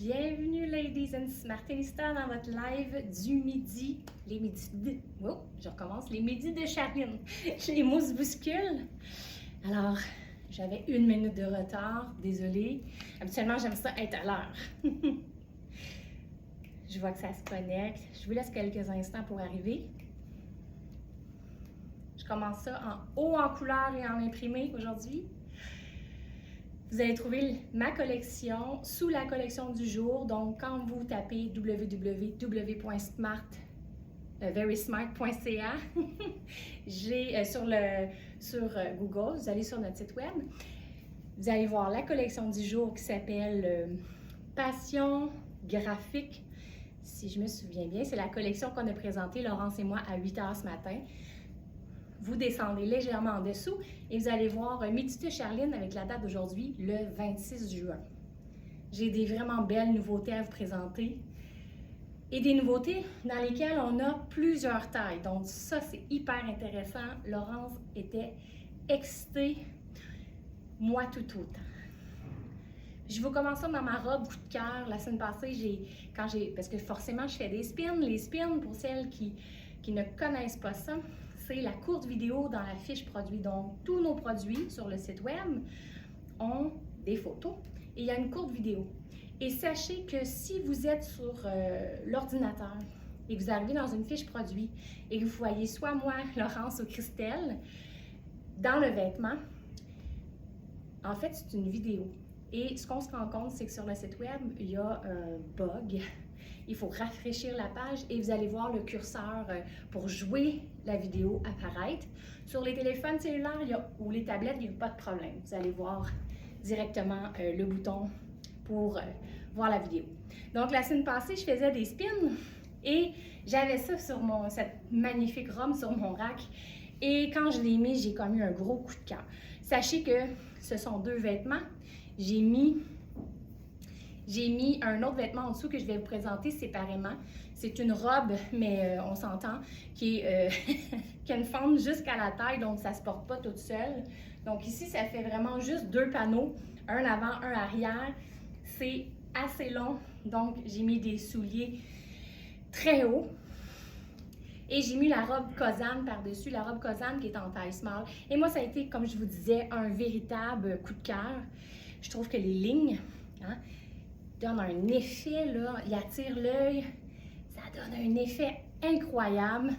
Bienvenue, ladies and smartistas, dans votre live du midi. Les midis de... Oh, je recommence. Les midis de Charline. Les mots se bousculent. Alors, j'avais 1 minute de retard. Désolée. Habituellement, j'aime ça être à l'heure. Je vois que ça se connecte. Je vous laisse quelques instants pour arriver. Je commence ça en haut en couleur et en imprimé aujourd'hui. Vous allez trouver ma collection sous la collection du jour. Donc, quand vous tapez www.verysmart.ca, j'ai sur Google, vous allez sur notre site web, vous allez voir la collection du jour qui s'appelle Passion graphique. Si je me souviens bien, c'est la collection qu'on a présentée, Laurence et moi, à 8 h ce matin. Vous descendez légèrement en dessous et vous allez voir Midi de Charline avec la date d'aujourd'hui, le 26 juin. J'ai des vraiment belles nouveautés à vous présenter et des nouveautés dans lesquelles on a plusieurs tailles. Donc ça, c'est hyper intéressant. Laurence était excitée, moi tout autant. Je vous commence ça dans ma robe coup de cœur. La semaine passée, parce que forcément, je fais des spins. Les spins, pour celles qui ne connaissent pas ça, c'est la courte vidéo dans la fiche produit. Donc, tous nos produits sur le site web ont des photos et il y a une courte vidéo. Et sachez que si vous êtes sur l'ordinateur et que vous arrivez dans une fiche produit et que vous voyez soit moi, Laurence ou Christelle, dans le vêtement, en fait, c'est une vidéo. Et ce qu'on se rend compte, c'est que sur le site web, il y a un bug. Il faut rafraîchir la page et vous allez voir le curseur pour jouer la vidéo apparaître. Sur les téléphones cellulaires ou les tablettes, il n'y a pas de problème. Vous allez voir directement le bouton pour voir la vidéo. Donc, la semaine passée, je faisais des spins et j'avais ça sur cette magnifique robe sur mon rack. Et quand je l'ai mis, j'ai comme eu un gros coup de cœur. Sachez que ce sont 2 vêtements. J'ai mis un autre vêtement en dessous que je vais vous présenter séparément. C'est une robe, mais on s'entend, qui a une forme jusqu'à la taille, donc ça ne se porte pas toute seule. Donc ici, ça fait vraiment juste 2 panneaux, un avant, un arrière. C'est assez long, donc j'ai mis des souliers très hauts. Et j'ai mis la robe Kozan par-dessus, la robe Kozan qui est en taille small. Et moi, ça a été, comme je vous disais, un véritable coup de cœur. Je trouve que les lignes donnent un effet, là, ils attirent l'œil. Ça donne un effet incroyable.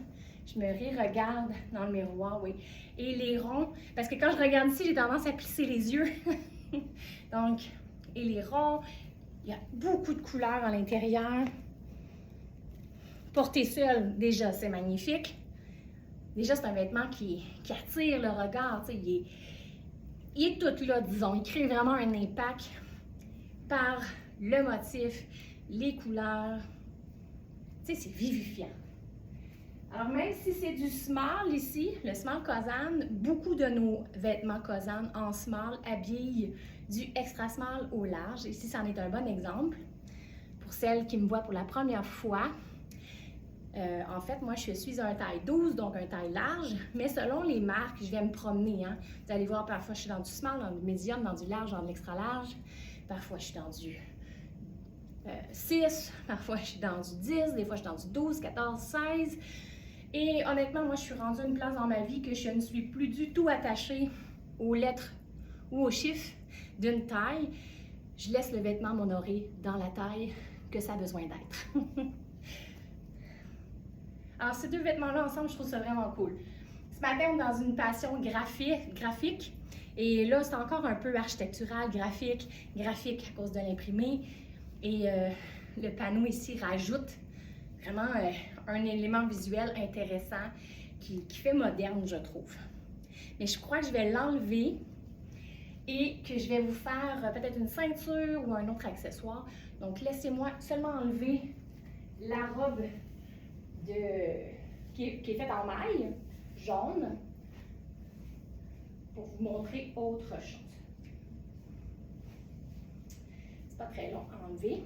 Je me regarde dans le miroir, oui. Et les ronds, parce que quand je regarde ici, j'ai tendance à plisser les yeux. Donc, et les ronds, il y a beaucoup de couleurs à l'intérieur. Porté seul, déjà, c'est magnifique. Déjà, c'est un vêtement qui attire le regard. Il est tout là, disons. Il crée vraiment un impact par le motif, les couleurs. C'est vivifiant. Alors, même si c'est du small ici, le small Kozan, beaucoup de nos vêtements Kozan en small habillent du extra small au large. Ici, c'en est un bon exemple. Pour celles qui me voient pour la première fois, en fait, moi, je suis un taille 12, donc un taille large, mais selon les marques, je vais me promener. Vous allez voir, parfois, je suis dans du small, dans du medium, dans du large, dans de l'extra large. Parfois, je suis dans du 6, parfois, je suis dans du 10, des fois, je suis dans du 12, 14, 16. Et honnêtement, moi, je suis rendue à une place dans ma vie que je ne suis plus du tout attachée aux lettres ou aux chiffres d'une taille. Je laisse le vêtement m'honorer dans la taille que ça a besoin d'être. Alors, ces 2 vêtements-là ensemble, je trouve ça vraiment cool. Ce matin, on est dans une passion graphique. Et là, c'est encore un peu architectural, graphique à cause de l'imprimé. Et le panneau ici rajoute vraiment un élément visuel intéressant qui fait moderne, je trouve. Mais je crois que je vais l'enlever et que je vais vous faire peut-être une ceinture ou un autre accessoire. Donc, laissez-moi seulement enlever la robe qui est faite en maille jaune pour vous montrer autre chose. C'est pas très long à enlever.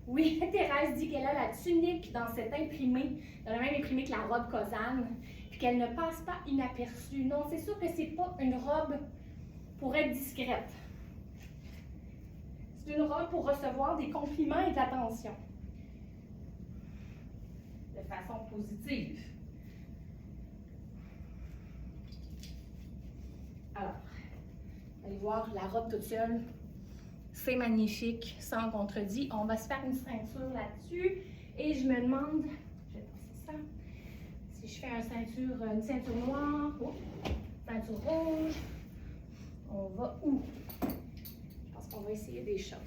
Oui, Thérèse dit qu'elle a la tunique dans cet imprimé, dans le même imprimé que la robe Kozan, puis qu'elle ne passe pas inaperçue. Non, c'est sûr que c'est pas une robe pour être discrète. C'est une robe pour recevoir des compliments et de l'attention. De façon positive. Alors, allez voir la robe toute seule. C'est magnifique, sans contredit. On va se faire une ceinture là-dessus. Et je me demande, je vais passer ça, si je fais une ceinture noire, ceinture rouge, on va où? Je pense qu'on va essayer des choses.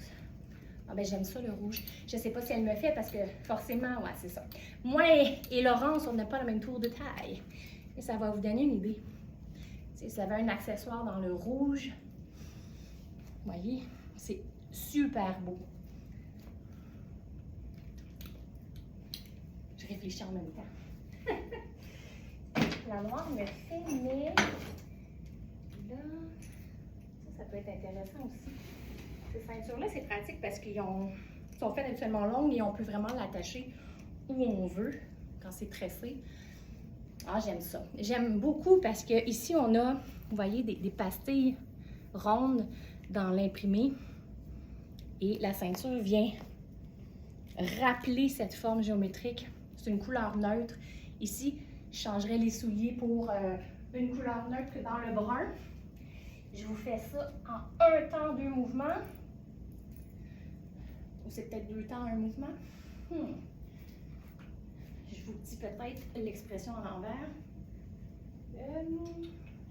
Ah ben j'aime ça le rouge. Je ne sais pas si elle me fait parce que forcément, ouais, c'est ça. Moi et Laurence, on n'a pas le même tour de taille. Et ça va vous donner une idée. Si vous avez un accessoire dans le rouge, vous voyez, c'est super beau. Je réfléchis en même temps. La noire me fait, mais là, ça peut être intéressant aussi. Ces ceintures-là, c'est pratique parce qu'ils sont faites habituellement longues et on peut vraiment l'attacher où on veut quand c'est tressé. Ah, j'aime ça. J'aime beaucoup parce que ici on a, vous voyez, des pastilles rondes dans l'imprimé et la ceinture vient rappeler cette forme géométrique. C'est une couleur neutre. Ici, je changerais les souliers pour une couleur neutre dans le brun. Je vous fais ça en un temps, deux mouvements. Ou c'est peut-être deux temps, un mouvement. Je vous dis peut-être l'expression à l'envers.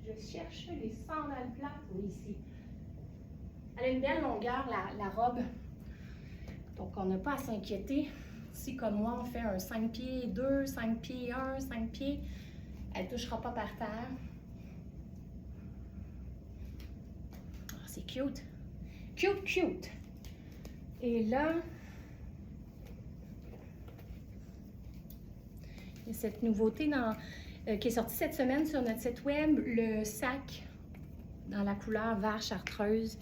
Je cherche les sandales plates. Oui, ici. Elle a une belle longueur, la robe. Donc, on n'a pas à s'inquiéter. Si, comme moi, on fait un 5 pieds 2, 5 pieds 1, 5 pieds, elle ne touchera pas par terre. Oh, c'est cute. Cute, cute. Et là, il y a cette nouveauté qui est sortie cette semaine sur notre site web, le sac dans la couleur vert chartreuse,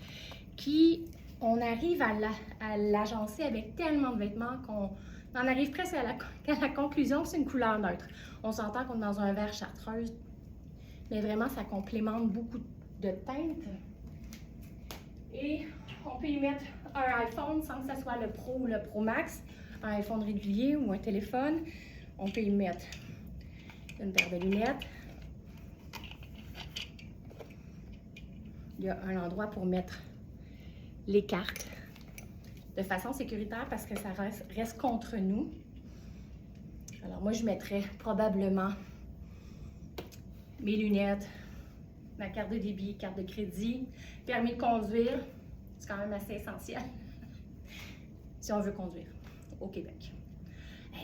qui, on arrive à l'agencer avec tellement de vêtements qu'on en arrive presque à la conclusion que c'est une couleur neutre. On s'entend qu'on est dans un vert chartreuse, mais vraiment, ça complémente beaucoup de teintes. Et on peut y mettre un iPhone sans que ce soit le Pro ou le Pro Max, un iPhone régulier ou un téléphone. On peut y mettre une paire de lunettes. Il y a un endroit pour mettre les cartes de façon sécuritaire parce que ça reste contre nous. Alors moi, je mettrais probablement mes lunettes, ma carte de débit, carte de crédit, permis de conduire. C'est quand même assez essentiel si on veut conduire au Québec.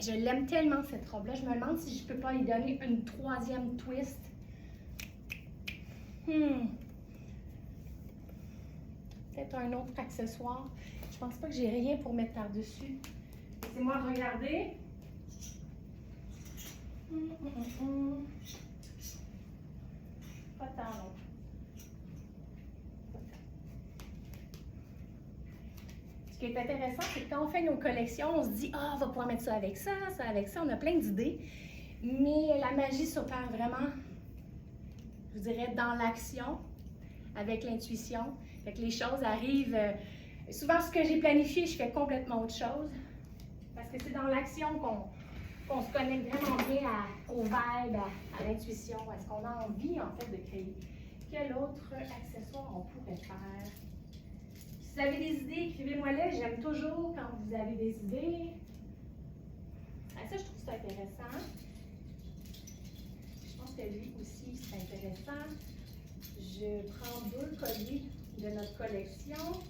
Je l'aime tellement cette robe-là. Je me demande si je ne peux pas y donner une troisième twist. Peut-être un autre accessoire. Je pense pas que j'ai rien pour mettre par-dessus. Laissez-moi regarder. Pas tant long. Ce qui est intéressant, c'est que quand on fait nos collections, on se dit « Ah, on va pouvoir mettre ça avec ça, ça avec ça ». On a plein d'idées. Mais la magie s'opère vraiment, je vous dirais, dans l'action, avec l'intuition. Fait que les choses arrivent. Souvent, ce que j'ai planifié, je fais complètement autre chose. Parce que c'est dans l'action qu'on se connecte vraiment bien au vibe, à l'intuition, à ce qu'on a envie, en fait, de créer. Quel autre accessoire on pourrait faire? Si vous avez des idées, écrivez-moi-les. J'aime toujours quand vous avez des idées. Ah, ça, je trouve ça intéressant. Je pense que lui aussi, c'est intéressant. Je prends deux colliers de notre collection.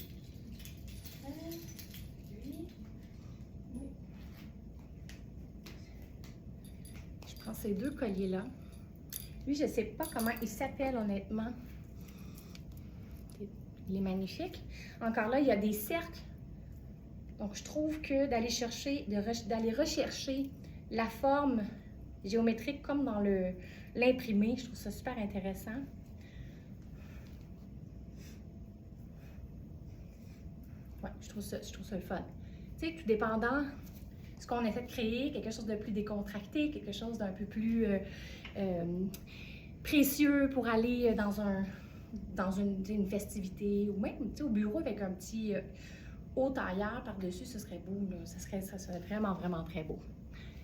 Lui. Je prends ces deux colliers-là. Lui, je ne sais pas comment il s'appelle, honnêtement. Il est magnifique. Encore là, il y a des cercles. Donc, je trouve que d'aller rechercher la forme géométrique comme dans l'imprimé, je trouve ça super intéressant. Ouais, je trouve ça le fun. Tu sais, tout dépendant ce qu'on essaie de créer, quelque chose de plus décontracté, quelque chose d'un peu plus précieux pour aller dans une festivité ou même au bureau avec un petit haut tailleur par-dessus, ce serait beau, là. Ça serait vraiment, vraiment très beau.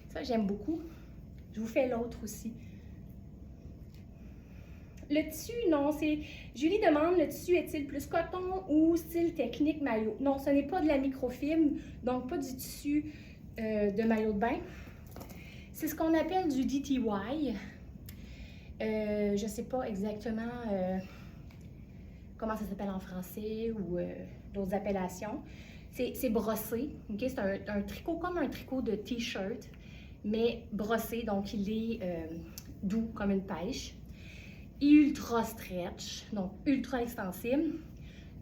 Ça, j'aime beaucoup. Je vous fais l'autre aussi. Le tissu, non, c'est... Julie demande, le tissu est-il plus coton ou style technique maillot? Non, ce n'est pas de la microfibre, donc pas du tissu de maillot de bain. C'est ce qu'on appelle du DTY. Je ne sais pas exactement comment ça s'appelle en français ou d'autres appellations. C'est brossé, ok? C'est un tricot comme un tricot de t-shirt, mais brossé, donc il est doux comme une pêche. Ultra stretch, donc ultra extensible,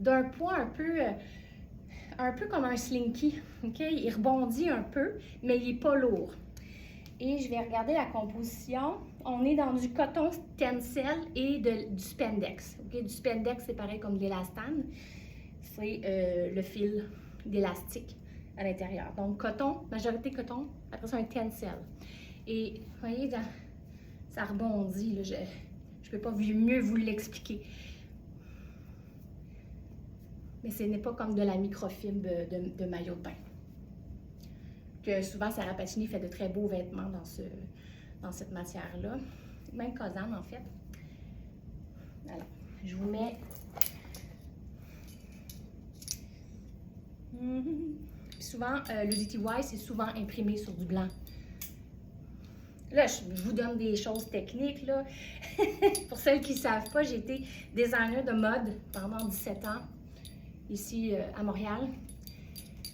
d'un poids un peu comme un slinky, ok? Il rebondit un peu, mais il n'est pas lourd. Et je vais regarder la composition. On est dans du coton tencel et du spandex. Okay? Du spandex, c'est pareil comme de l'élastane. C'est le fil d'élastique à l'intérieur. Donc coton, majorité coton, après ça un tencel. Et vous voyez, ça rebondit, là, je ne peux pas mieux vous l'expliquer. Mais ce n'est pas comme de la microfibre de maillot de bain. Que souvent, Sarah Pacini fait de très beaux vêtements dans cette matière-là. Même Kozan, en fait. Alors, je vous mets... Souvent, le DTY, c'est souvent imprimé sur du blanc. Là, je vous donne des choses techniques, là. Pour celles qui ne savent pas, j'ai été designer de mode pendant 17 ans, ici à Montréal.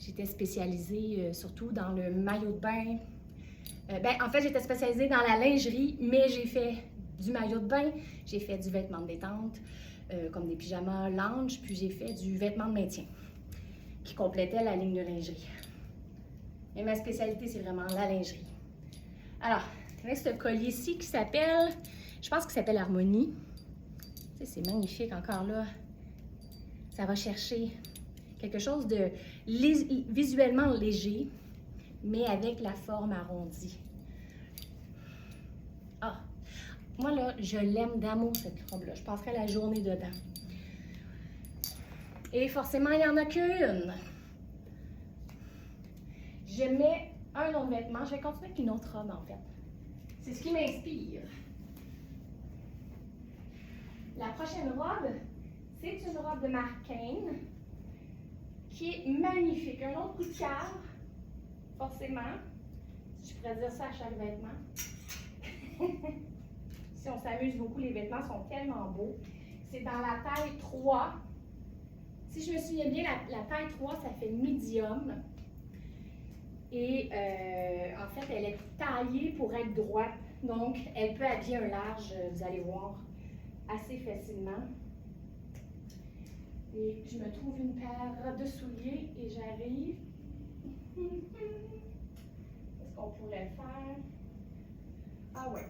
J'étais spécialisée surtout dans le maillot de bain. En fait, j'étais spécialisée dans la lingerie, mais j'ai fait du maillot de bain, j'ai fait du vêtement de détente, comme des pyjamas lounge, puis j'ai fait du vêtement de maintien, qui complétait la ligne de lingerie. Et ma spécialité, c'est vraiment la lingerie. Alors, avec ce collier-ci qui s'appelle, je pense qu'il s'appelle Harmonie. Tu sais, c'est magnifique encore là. Ça va chercher quelque chose de visuellement léger, mais avec la forme arrondie. Ah! Moi, là, je l'aime d'amour, cette robe-là. Je passerai la journée dedans. Et forcément, il n'y en a qu'une. Je mets un autre vêtement. Je vais continuer avec une autre robe, en fait. C'est ce qui m'inspire. La prochaine robe, c'est une robe de Marc Cain, qui est magnifique. Un autre coup de cœur, forcément. Je pourrais dire ça à chaque vêtement. Si on s'amuse beaucoup, les vêtements sont tellement beaux. C'est dans la taille 3. Si je me souviens bien, la taille 3, ça fait medium. Et en fait, elle est taillée pour être droite. Donc, elle peut habiller un large, vous allez voir, assez facilement. Et je me trouve une paire de souliers et j'arrive. Est-ce qu'on pourrait le faire? Ah ouais.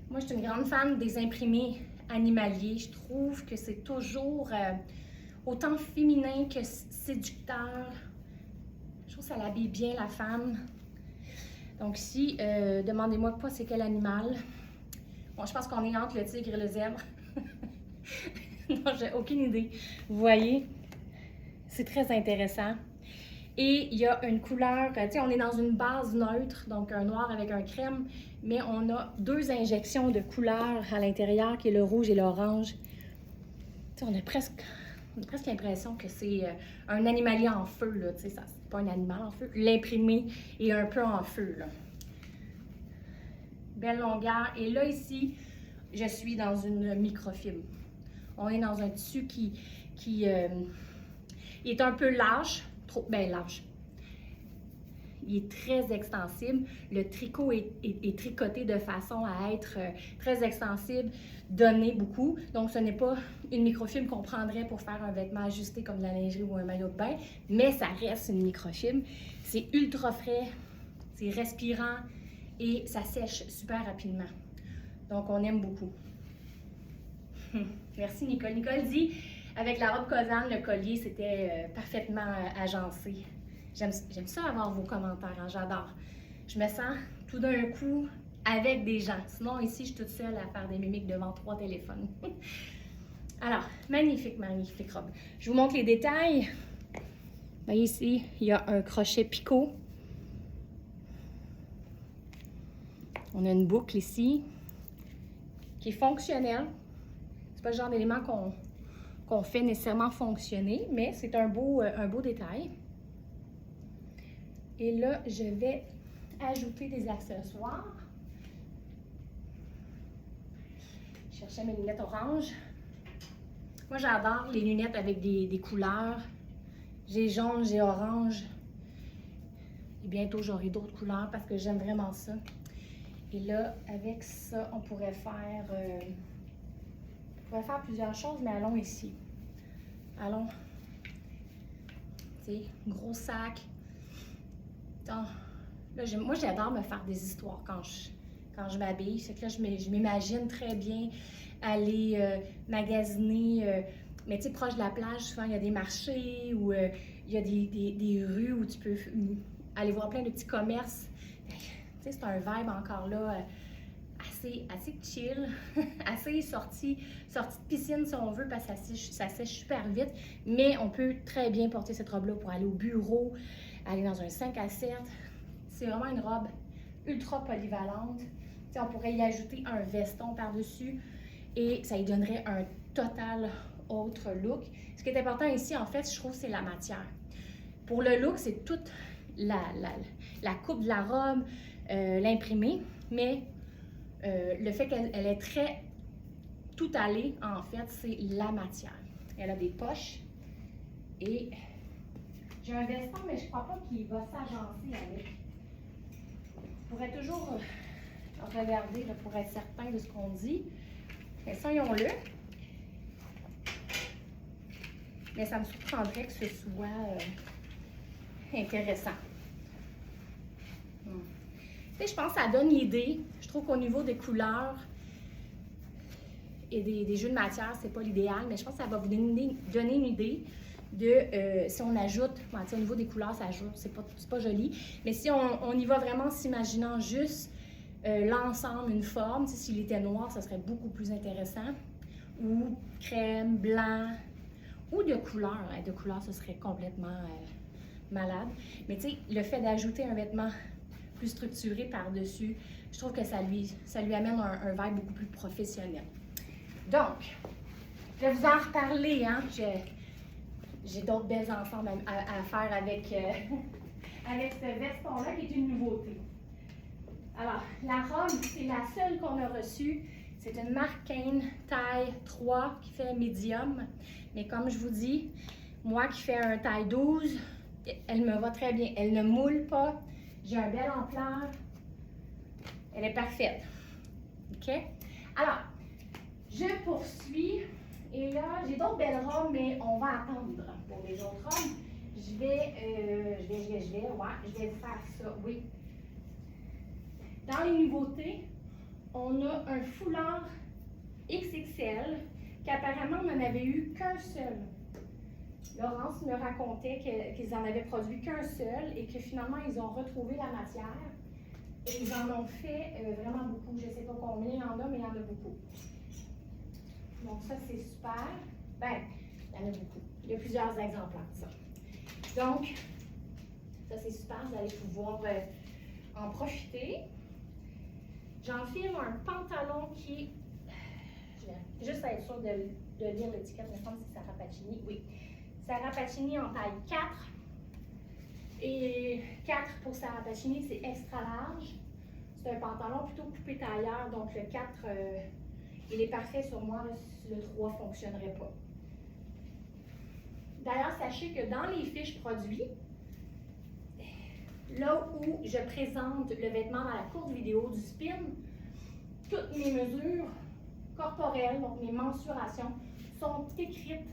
Moi, je suis une grande fan des imprimés animaliers. Je trouve que c'est toujours autant féminin que séducteur. Je trouve que ça l'habille bien la femme. Donc ici, demandez-moi pas c'est quel animal. Bon, je pense qu'on est entre le tigre et le zèbre. Non, j'ai aucune idée. Vous voyez, c'est très intéressant. Et il y a une couleur, tu sais, on est dans une base neutre, donc un noir avec un crème, mais on a deux injections de couleurs à l'intérieur, qui est le rouge et l'orange. Tu sais, on a presque l'impression que c'est un animalier en feu, là, tu sais, ça, c'est pas un animal en feu. L'imprimé est un peu en feu, là. Belle longueur. Et là, ici, je suis dans une microfibre. On est dans un tissu qui est un peu large, large. Il est très extensible. Le tricot est tricoté de façon à être très extensible, donner beaucoup. Donc, ce n'est pas une microfibre qu'on prendrait pour faire un vêtement ajusté comme de la lingerie ou un maillot de bain, mais ça reste une microfibre. C'est ultra frais, c'est respirant et ça sèche super rapidement. Donc, on aime beaucoup. Merci, Nicole. Nicole dit, avec la robe Kozan, le collier, c'était parfaitement agencé. J'aime ça avoir vos commentaires, hein, j'adore. Je me sens tout d'un coup avec des gens. Sinon, ici, je suis toute seule à faire des mimiques devant 3 téléphones. Alors, magnifique, magnifique robe. Je vous montre les détails. Vous voyez ici, il y a un crochet picot. On a une boucle ici qui est fonctionnelle. C'est pas le genre d'élément qu'on fait nécessairement fonctionner, mais c'est un beau détail. Et là, je vais ajouter des accessoires. Je cherchais mes lunettes orange. Moi, j'adore les lunettes avec des couleurs. J'ai jaune, j'ai orange. Et bientôt, j'aurai d'autres couleurs parce que j'aime vraiment ça. Et là, avec ça, on pourrait faire plusieurs choses, mais allons ici. Allons. Tu sais, gros sac. Donc, là, moi, j'adore me faire des histoires quand je m'habille. C'est que là, je m'imagine très bien aller magasiner. Mais tu sais, proche de la plage, souvent, il y a des marchés ou il y a des rues où tu peux aller voir plein de petits commerces. Tu sais, c'est un vibe encore là assez chill, assez sortie de piscine si on veut, parce que ça sèche super vite. Mais on peut très bien porter cette robe-là pour aller au bureau, aller dans un 5 à 7. C'est vraiment une robe ultra polyvalente. T'sais, on pourrait y ajouter un veston par-dessus et ça lui donnerait un total autre look. Ce qui est important ici, en fait, je trouve, c'est la matière. Pour le look, c'est toute la coupe de la robe, l'imprimé, mais le fait qu'elle est très tout allée, en fait, c'est la matière. Elle a des poches et j'ai un veston, mais je ne crois pas qu'il va s'agencer avec. Je pourrais toujours regarder là, pour être certain de ce qu'on dit. Essayons-le. Mais ça me surprendrait que ce soit intéressant. Tu sais, je pense que ça donne l'idée. Je trouve qu'au niveau des couleurs et des jeux de matière, c'est pas l'idéal, mais je pense que ça va vous donner une idée de si on ajoute, au niveau des couleurs, ça ajoute, c'est pas joli, mais si on y va vraiment en s'imaginant juste l'ensemble, une forme, s'il était noir, ça serait beaucoup plus intéressant, ou crème, blanc, ou de couleur. De couleur, ce serait complètement malade. Mais tu sais, le fait d'ajouter un vêtement plus structuré par-dessus, je trouve que ça lui amène un vibe beaucoup plus professionnel. Donc, je vais vous en reparler, hein. J'ai d'autres belles ensembles à faire avec ce veston-là qui est une nouveauté. Alors, la robe, c'est la seule qu'on a reçue. C'est une marque Kane taille 3 qui fait médium. Mais comme je vous dis, moi qui fais un taille 12, elle me va très bien. Elle ne moule pas. J'ai un bel ampleur. Elle est parfaite. OK? Alors, je poursuis. Et là, j'ai d'autres belles robes, mais on va attendre pour les autres robes. Je vais vous faire ça, oui. Dans les nouveautés, on a un foulard XXL qu'apparemment on n'en avait eu qu'un seul. Laurence me racontait qu'ils en avaient produit qu'un seul et que finalement ils ont retrouvé la matière et ils en ont fait vraiment beaucoup. Je ne sais pas combien il y en a, mais il y en a beaucoup. Donc ça c'est super. Ben, il y en a beaucoup. Il y a plusieurs exemplaires de ça. Donc, ça c'est super, vous allez pouvoir en profiter. J'enfile un pantalon qui est, juste à être sûr de lire l'étiquette, il me semble que c'est Sarah Pacini. Oui, Sarah Pacini en taille 4. Et 4 pour Sarah Pacini, c'est extra large. C'est un pantalon plutôt coupé tailleur, donc le 4, il est parfait sur moi, le 3 ne fonctionnerait pas. D'ailleurs, sachez que dans les fiches produits, là où je présente le vêtement dans la courte vidéo du spin, toutes mes mesures corporelles, donc mes mensurations, sont écrites.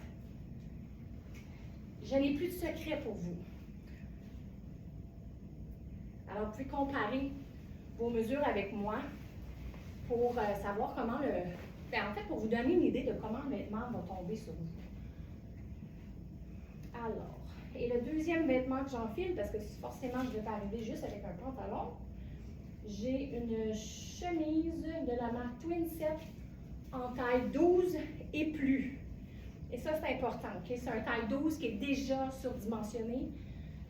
Je n'ai plus de secret pour vous. Alors, vous pouvez comparer vos mesures avec moi pour savoir comment en fait, pour vous donner une idée de comment le vêtement va tomber sur vous. Alors, et le deuxième vêtement que j'enfile, parce que forcément, je ne vais pas arriver juste avec un pantalon, j'ai une chemise de la marque Twinset en taille 12 et plus. Et ça, c'est important, ok? C'est un taille 12 qui est déjà surdimensionné.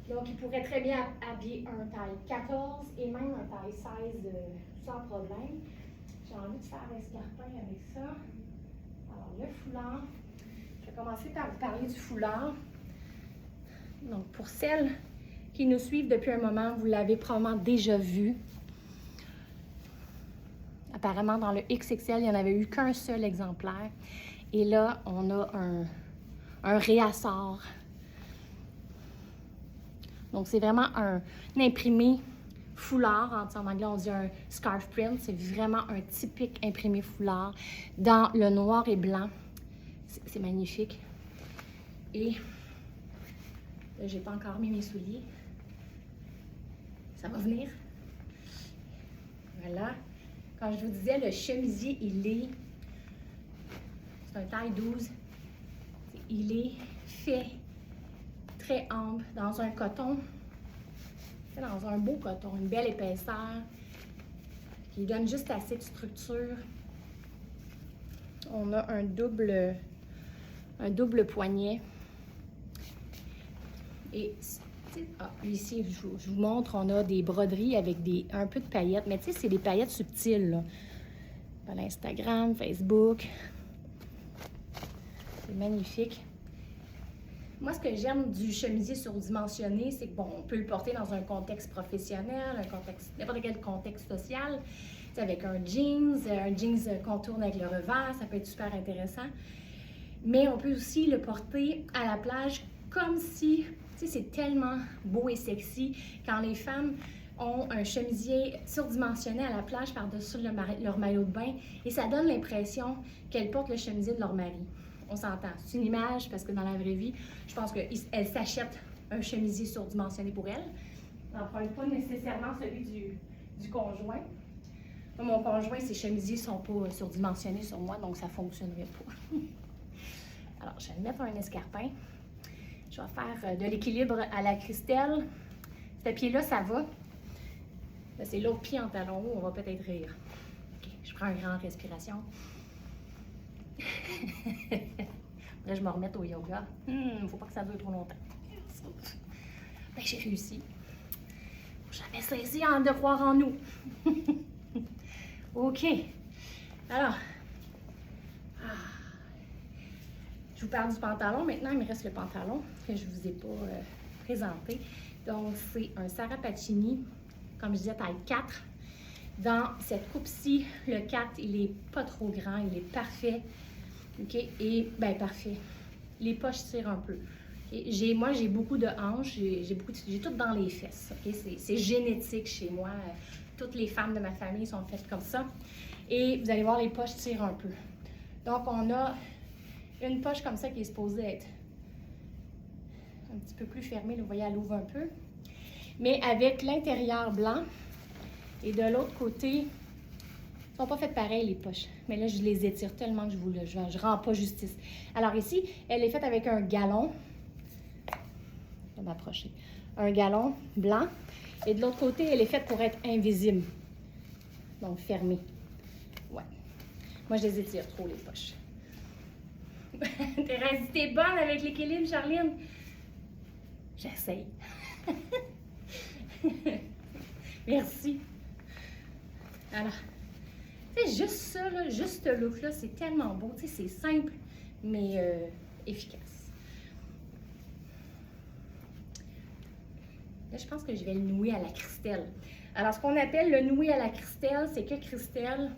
Donc, il pourrait très bien habiller un taille 14 et même un taille 16 sans problème. J'ai envie de faire escarpin avec ça. Alors, le foulard. Je vais commencer par vous parler du foulard. Donc, pour celles qui nous suivent depuis un moment, vous l'avez probablement déjà vu. Apparemment, dans le XXL, il n'y en avait eu qu'un seul exemplaire. Et là, on a un réassort. Donc, c'est vraiment un imprimé foulard. En anglais, on dit un scarf print. C'est vraiment un typique imprimé foulard dans le noir et blanc. C'est magnifique. Et là, j'ai pas encore mis mes souliers. Ça va venir. Voilà. Quand je vous disais, le chemisier, c'est un taille 12. Il est fait très ample dans un coton, dans un beau coton, une belle épaisseur qui donne juste assez de structure. On a un double poignet. Et ici, je vous montre, on a des broderies avec un peu de paillettes. Mais tu sais, c'est des paillettes subtiles, là. Par l'Instagram, Facebook. C'est magnifique. Moi, ce que j'aime du chemisier surdimensionné, c'est que, bon, on peut le porter dans un contexte professionnel, n'importe quel contexte social. Avec un jeans qu'on tourne avec le revers, ça peut être super intéressant. Mais on peut aussi le porter à la plage comme si, tu sais, c'est tellement beau et sexy quand les femmes ont un chemisier surdimensionné à la plage par-dessus leur maillot de bain et ça donne l'impression qu'elles portent le chemisier de leur mari. On s'entend. C'est une image parce que dans la vraie vie, je pense qu'elles s'achètent un chemisier surdimensionné pour elles. On n'en prend pas nécessairement celui du conjoint. Mon conjoint, ses chemisiers ne sont pas surdimensionnés sur moi, donc ça ne fonctionnerait pas. Alors, je vais mettre un escarpin. Je vais faire de l'équilibre à la Christelle. Ce pied-là, ça va. Là, c'est l'autre pied en talon haut, on va peut-être rire. OK, je prends une grande respiration. Là, je me remets au yoga. Il ne faut pas que ça dure trop longtemps. Ben, j'ai réussi. J'avais cessé de croire en nous. OK. Alors, je vous parle du pantalon. Maintenant, il me reste le pantalon que je ne vous ai pas présenté. Donc, c'est un Sarah Pacini, comme je disais, taille 4. Dans cette coupe-ci, le 4, il n'est pas trop grand, il est parfait. OK? Et, bien, parfait. Les poches tirent un peu. Okay? Moi, j'ai beaucoup de hanches, j'ai tout dans les fesses. Okay? C'est génétique chez moi. Toutes les femmes de ma famille sont faites comme ça. Et vous allez voir, les poches tirent un peu. Donc, on a une poche comme ça qui est supposée être un petit peu plus fermée. Là, vous voyez, elle ouvre un peu. Mais avec l'intérieur blanc. Et de l'autre côté, ils ne sont pas faites pareil, les poches. Mais là, je les étire tellement que je ne rends pas justice. Alors ici, elle est faite avec un galon. Je vais m'approcher. Un galon blanc. Et de l'autre côté, elle est faite pour être invisible. Donc, fermée. Ouais. Moi, je les étire trop, les poches. Thérèse, t'es bonne avec l'équilibre, Charline? J'essaye. Merci. Alors, c'est juste ça, là, juste ce look-là, c'est tellement beau. Tu sais, c'est simple, mais efficace. Là, je pense que je vais le nouer à la Christelle. Alors, ce qu'on appelle le nouer à la Christelle, c'est que Christelle,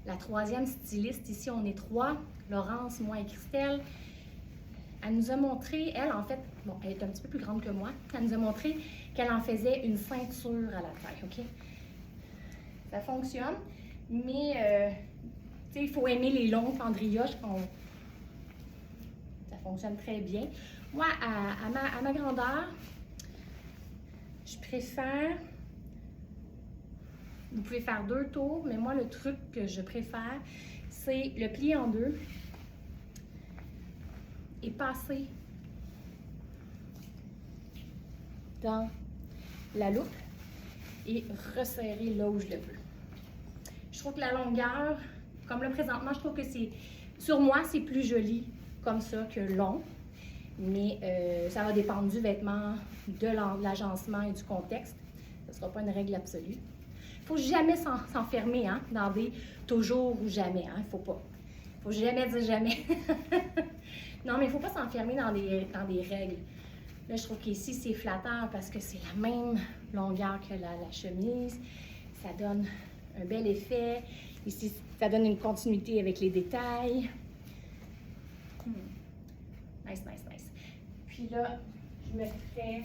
la troisième styliste, ici on est 3, Laurence, moi et Christelle, elle nous a montré, elle en fait, bon, elle est un petit peu plus grande que moi, elle nous a montré qu'elle en faisait une ceinture à la taille, OK? Ça fonctionne, mais tu sais, il faut aimer les longs pendrioches, ça fonctionne très bien. Moi, à ma grandeur, je préfère, vous pouvez faire 2 tours, mais moi, le truc que je préfère, c'est le plier en 2 et passer dans la loupe. et resserrer là où je le veux. Je trouve que la longueur, comme là présentement, je trouve que c'est, sur moi, c'est plus joli comme ça que long. Mais ça va dépendre du vêtement, de l'agencement et du contexte. Ce ne sera pas une règle absolue. Il ne faut jamais s'enfermer hein, dans des toujours ou jamais. Il ne faut pas. Il ne faut jamais dire jamais. Non, mais il ne faut pas s'enfermer dans des règles. Là, je trouve qu'ici, c'est flatteur parce que c'est la même longueur que la chemise. Ça donne un bel effet. Ici, ça donne une continuité avec les détails. Nice, nice, nice. Puis là, je me ferais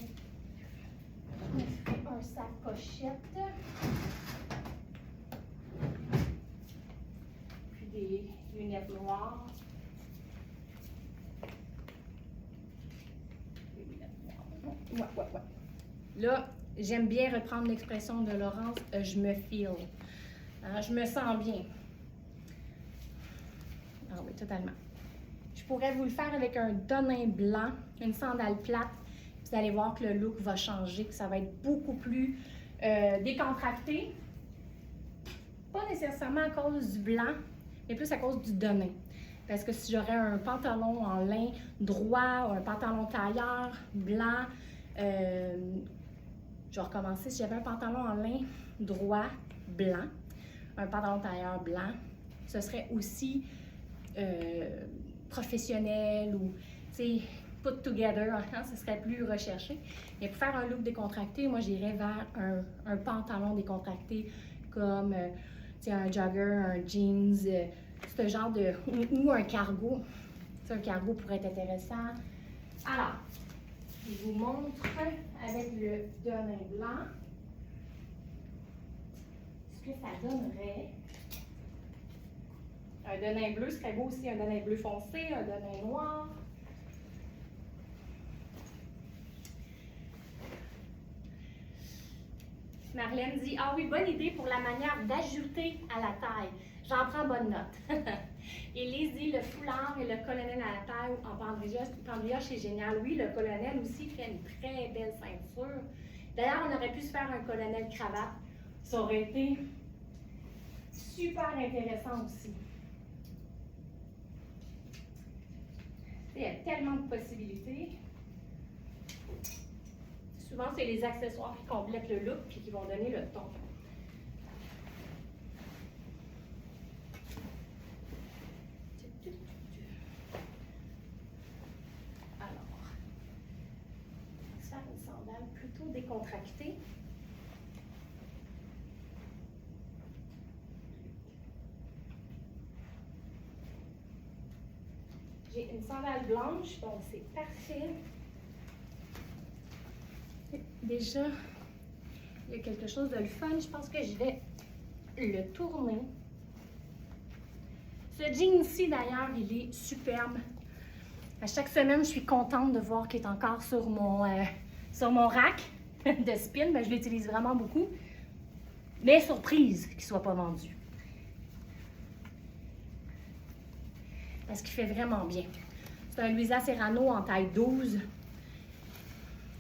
un sac pochette. Puis des lunettes noires. Ouais. Là, j'aime bien reprendre l'expression de Laurence, je me feel. Je me sens bien. Ah oui, totalement. Je pourrais vous le faire avec un denim blanc, une sandale plate. Vous allez voir que le look va changer, que ça va être beaucoup plus décontracté. Pas nécessairement à cause du blanc, mais plus à cause du denim. Parce que si j'aurais un pantalon en lin droit ou un pantalon tailleur blanc, je vais recommencer. Si j'avais un pantalon en lin droit blanc, un pantalon tailleur blanc, ce serait aussi professionnel ou, tu sais, put together, hein, ce serait plus recherché. Mais pour faire un look décontracté, moi, j'irais vers un pantalon décontracté comme, tu sais, un jogger, un jeans, ce genre de... ou un cargo. Tu sais, un cargo pourrait être intéressant. Alors, je vous montre avec le denim blanc ce que ça donnerait. Un denim bleu serait beau aussi, un denim bleu foncé, un denim noir. Marlène dit, ah oui, bonne idée pour la manière d'ajouter à la taille. J'en prends bonne note. Élise dit, le foulard et le colonel à la taille en pendrillage, c'est génial. Oui, le colonel aussi fait une très belle ceinture. D'ailleurs, on aurait pu se faire un colonel cravate. Ça aurait été super intéressant aussi. Il y a tellement de possibilités. Souvent, c'est les accessoires qui complètent le look et qui vont donner le ton. Alors, on va faire une sandale plutôt décontractée. J'ai une sandale blanche, donc c'est parfait. Déjà, il y a quelque chose de le fun. Je pense que je vais le tourner. Ce jean-ci, d'ailleurs, il est superbe. À chaque semaine, je suis contente de voir qu'il est encore sur mon rack de spin. Ben, je l'utilise vraiment beaucoup. Mais surprise qu'il ne soit pas vendu. Parce qu'il fait vraiment bien. C'est un Luisa Serrano en taille 12.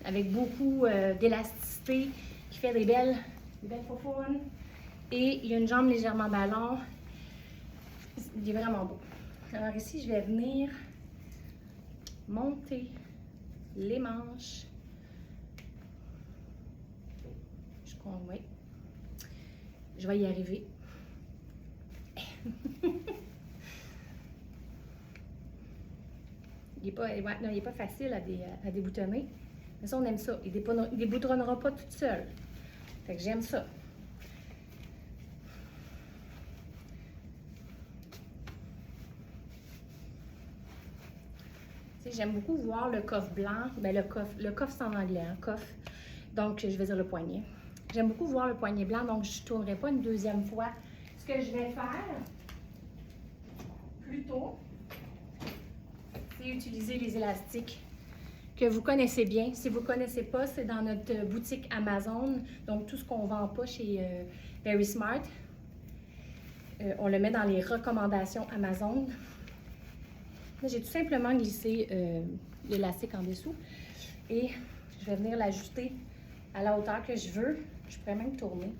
Avec beaucoup d'élasticité, qui fait des belles faufounes. Et il y a une jambe légèrement ballon. Il est vraiment beau. Alors ici, je vais venir monter les manches. Oui. Je vais y arriver. Il n'est pas facile à déboutonner. Mais ça, on aime ça. Il ne déboutonnera pas tout seul. Fait que j'aime ça. J'aime beaucoup voir le coffre blanc. Ben, le coffre c'est en anglais, hein, coffre. Donc, je vais dire le poignet. J'aime beaucoup voir le poignet blanc, donc je ne tournerai pas une deuxième fois. Ce que je vais faire, plutôt, c'est utiliser les élastiques que vous connaissez bien. Si vous ne connaissez pas, c'est dans notre boutique Amazon. Donc, tout ce qu'on ne vend pas chez Very Smart, on le met dans les recommandations Amazon. Là, j'ai tout simplement glissé l'élastique en dessous et je vais venir l'ajuster à la hauteur que je veux. Je pourrais même tourner.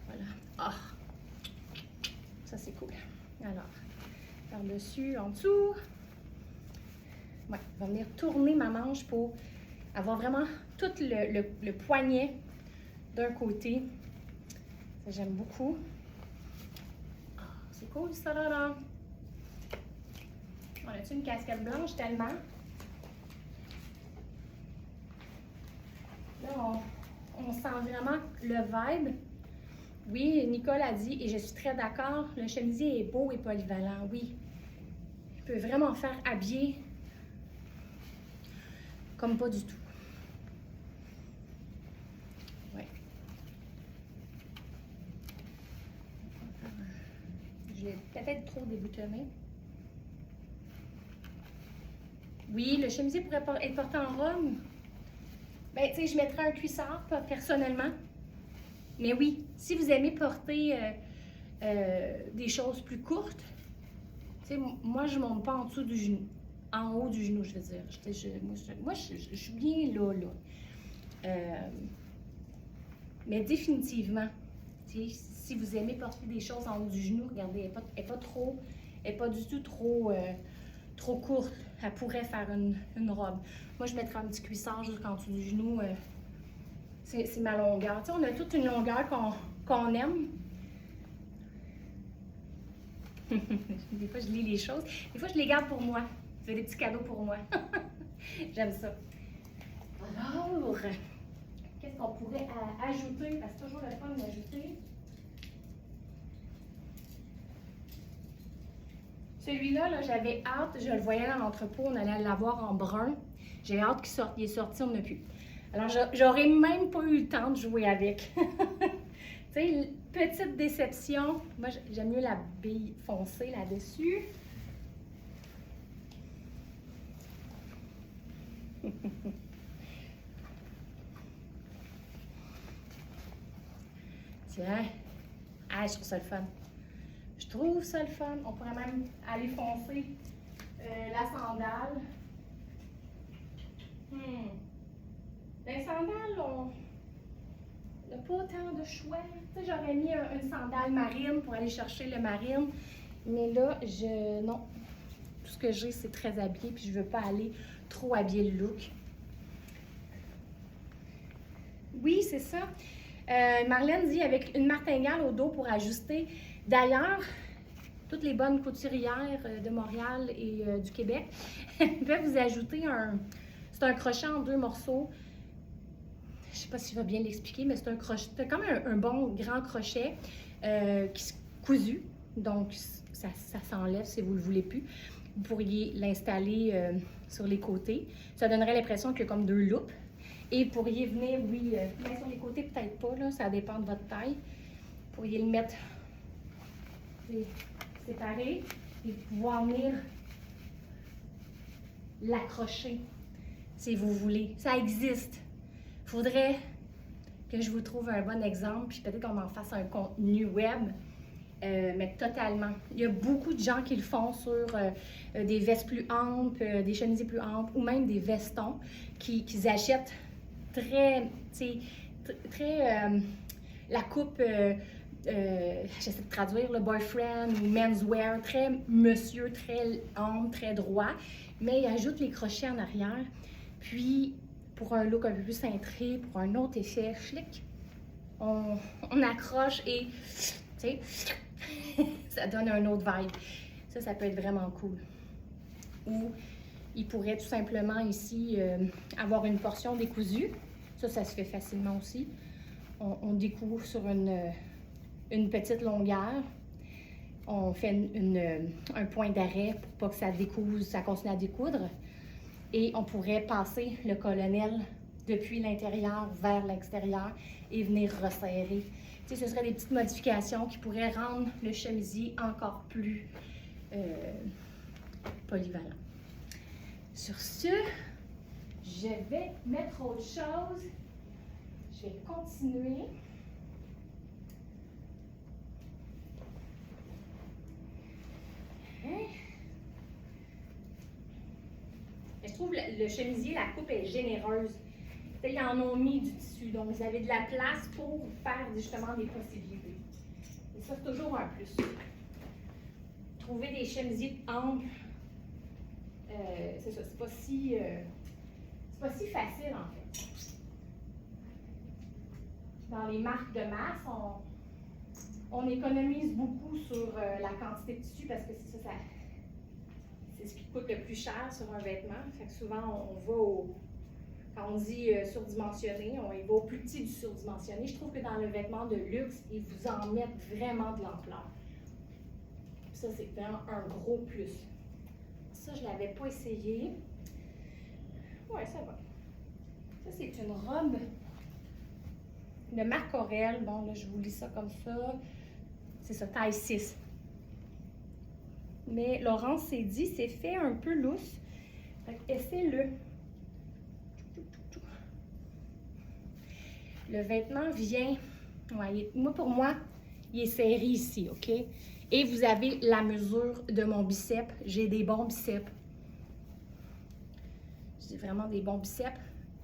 Voilà. Ah! Ça, c'est cool. Alors, par-dessus, en dessous. Ouais, je vais venir tourner ma manche pour avoir vraiment tout le poignet d'un côté. Ça, j'aime beaucoup. Ah, c'est cool, ça, là. On a-tu une casquette blanche tellement? Là, on sent vraiment le vibe. Oui, Nicole a dit, et je suis très d'accord, le chemisier est beau et polyvalent, oui. Il peut vraiment faire habiller comme pas du tout. Ouais. Je l'ai peut-être trop déboutonné. Oui, le chemisier pourrait être porté en robe. Ben, tu sais, je mettrais un cuissard, personnellement. Mais oui, si vous aimez porter des choses plus courtes, tu sais, moi, je ne monte pas en dessous du genou. En haut du genou, je veux dire. Moi, je suis bien là. Mais définitivement, si vous aimez porter des choses en haut du genou, regardez, elle n'est pas du tout trop courte. Elle pourrait faire une robe. Moi, je mettrais un petit cuissard jusqu'en dessous du genou. C'est ma longueur. Tu sais, on a toute une longueur qu'on aime. Des fois, je lis les choses. Des fois, je les garde pour moi. C'est des petits cadeaux pour moi. J'aime ça. Alors, qu'est-ce qu'on pourrait ajouter? Parce que c'est toujours le fun d'ajouter. Celui-là, là, j'avais hâte, je le voyais dans l'entrepôt, on allait l'avoir en brun. J'ai hâte qu'il sorte, il est sorti, on n'a plus. Alors, j'aurais même pas eu le temps de jouer avec. Tu sais, petite déception. Moi, j'aime mieux la bille foncée là-dessus. Tiens, ah, je trouve ça le fun. Je trouve ça le fun. On pourrait même aller foncer la sandale. Les sandales, on n'a pas tant de choix. Tu sais, j'aurais mis une sandale marine pour aller chercher le marine. Mais là, non. Tout ce que j'ai, c'est très habillé. Puis je ne veux pas aller trop habiller le look. Oui, c'est ça. Marlène dit avec une martingale au dos pour ajuster. D'ailleurs, toutes les bonnes couturières de Montréal et du Québec peuvent vous ajouter c'est un crochet en 2 morceaux. Je ne sais pas si je vais bien l'expliquer, mais c'est un crochet, c'est comme un bon grand crochet qui se cousu. Donc, ça s'enlève si vous ne le voulez plus. Vous pourriez l'installer sur les côtés. Ça donnerait l'impression qu'il y a comme 2 loupes. Et vous pourriez venir, oui, mais sur les côtés, peut-être pas, là, ça dépend de votre taille. Vous pourriez le mettre séparé et pouvoir venir l'accrocher si vous voulez. Ça existe. Il faudrait que je vous trouve un bon exemple, puis peut-être qu'on en fasse un contenu web, mais totalement. Il y a beaucoup de gens qui le font sur des vestes plus amples, des chemisiers plus amples, ou même des vestons qu'ils achètent très, la coupe, j'essaie de traduire, le boyfriend ou menswear, très monsieur, très ample, très droit, mais ils ajoutent les crochets en arrière, puis pour un look un peu plus cintré, pour un autre effet chic, on accroche et, tu sais, ça donne un autre vibe. Ça peut être vraiment cool. Ou il pourrait tout simplement ici avoir une portion décousue. Ça se fait facilement aussi. On découvre sur une petite longueur. On fait un point d'arrêt pour pas que ça découse, ça continue à découdre. Et on pourrait passer le colonel depuis l'intérieur vers l'extérieur et venir resserrer. Tu sais, ce seraient des petites modifications qui pourraient rendre le chemisier encore plus polyvalent. Sur ce, je vais mettre autre chose. Je vais continuer. Je trouve le chemisier, la coupe est généreuse. Ils en ont mis du tissu, donc vous avez de la place pour faire justement des possibilités. Et ça, c'est toujours un plus. Trouver des chemisiers amples, c'est ça, c'est pas si facile en fait. Dans les marques de masse, on économise beaucoup sur la quantité de tissu parce que c'est ça, c'est ce qui coûte le plus cher sur un vêtement. Fait que souvent, on va quand on dit surdimensionné, on y va au plus petit du surdimensionné. Je trouve que dans le vêtement de luxe, ils vous en mettent vraiment de l'ampleur. Ça, c'est vraiment un gros plus. Ça, je ne l'avais pas essayé. Ouais, ça va. Ça, c'est une robe de marque Aurel. Bon, là, je vous lis ça comme ça. C'est ça, taille 6. Mais Laurence s'est dit, c'est fait un peu lousse. Fait que essaie-le. Le vêtement vient, ouais, pour moi, il est serré ici, OK? Et vous avez la mesure de mon biceps. J'ai des bons biceps. J'ai vraiment des bons biceps.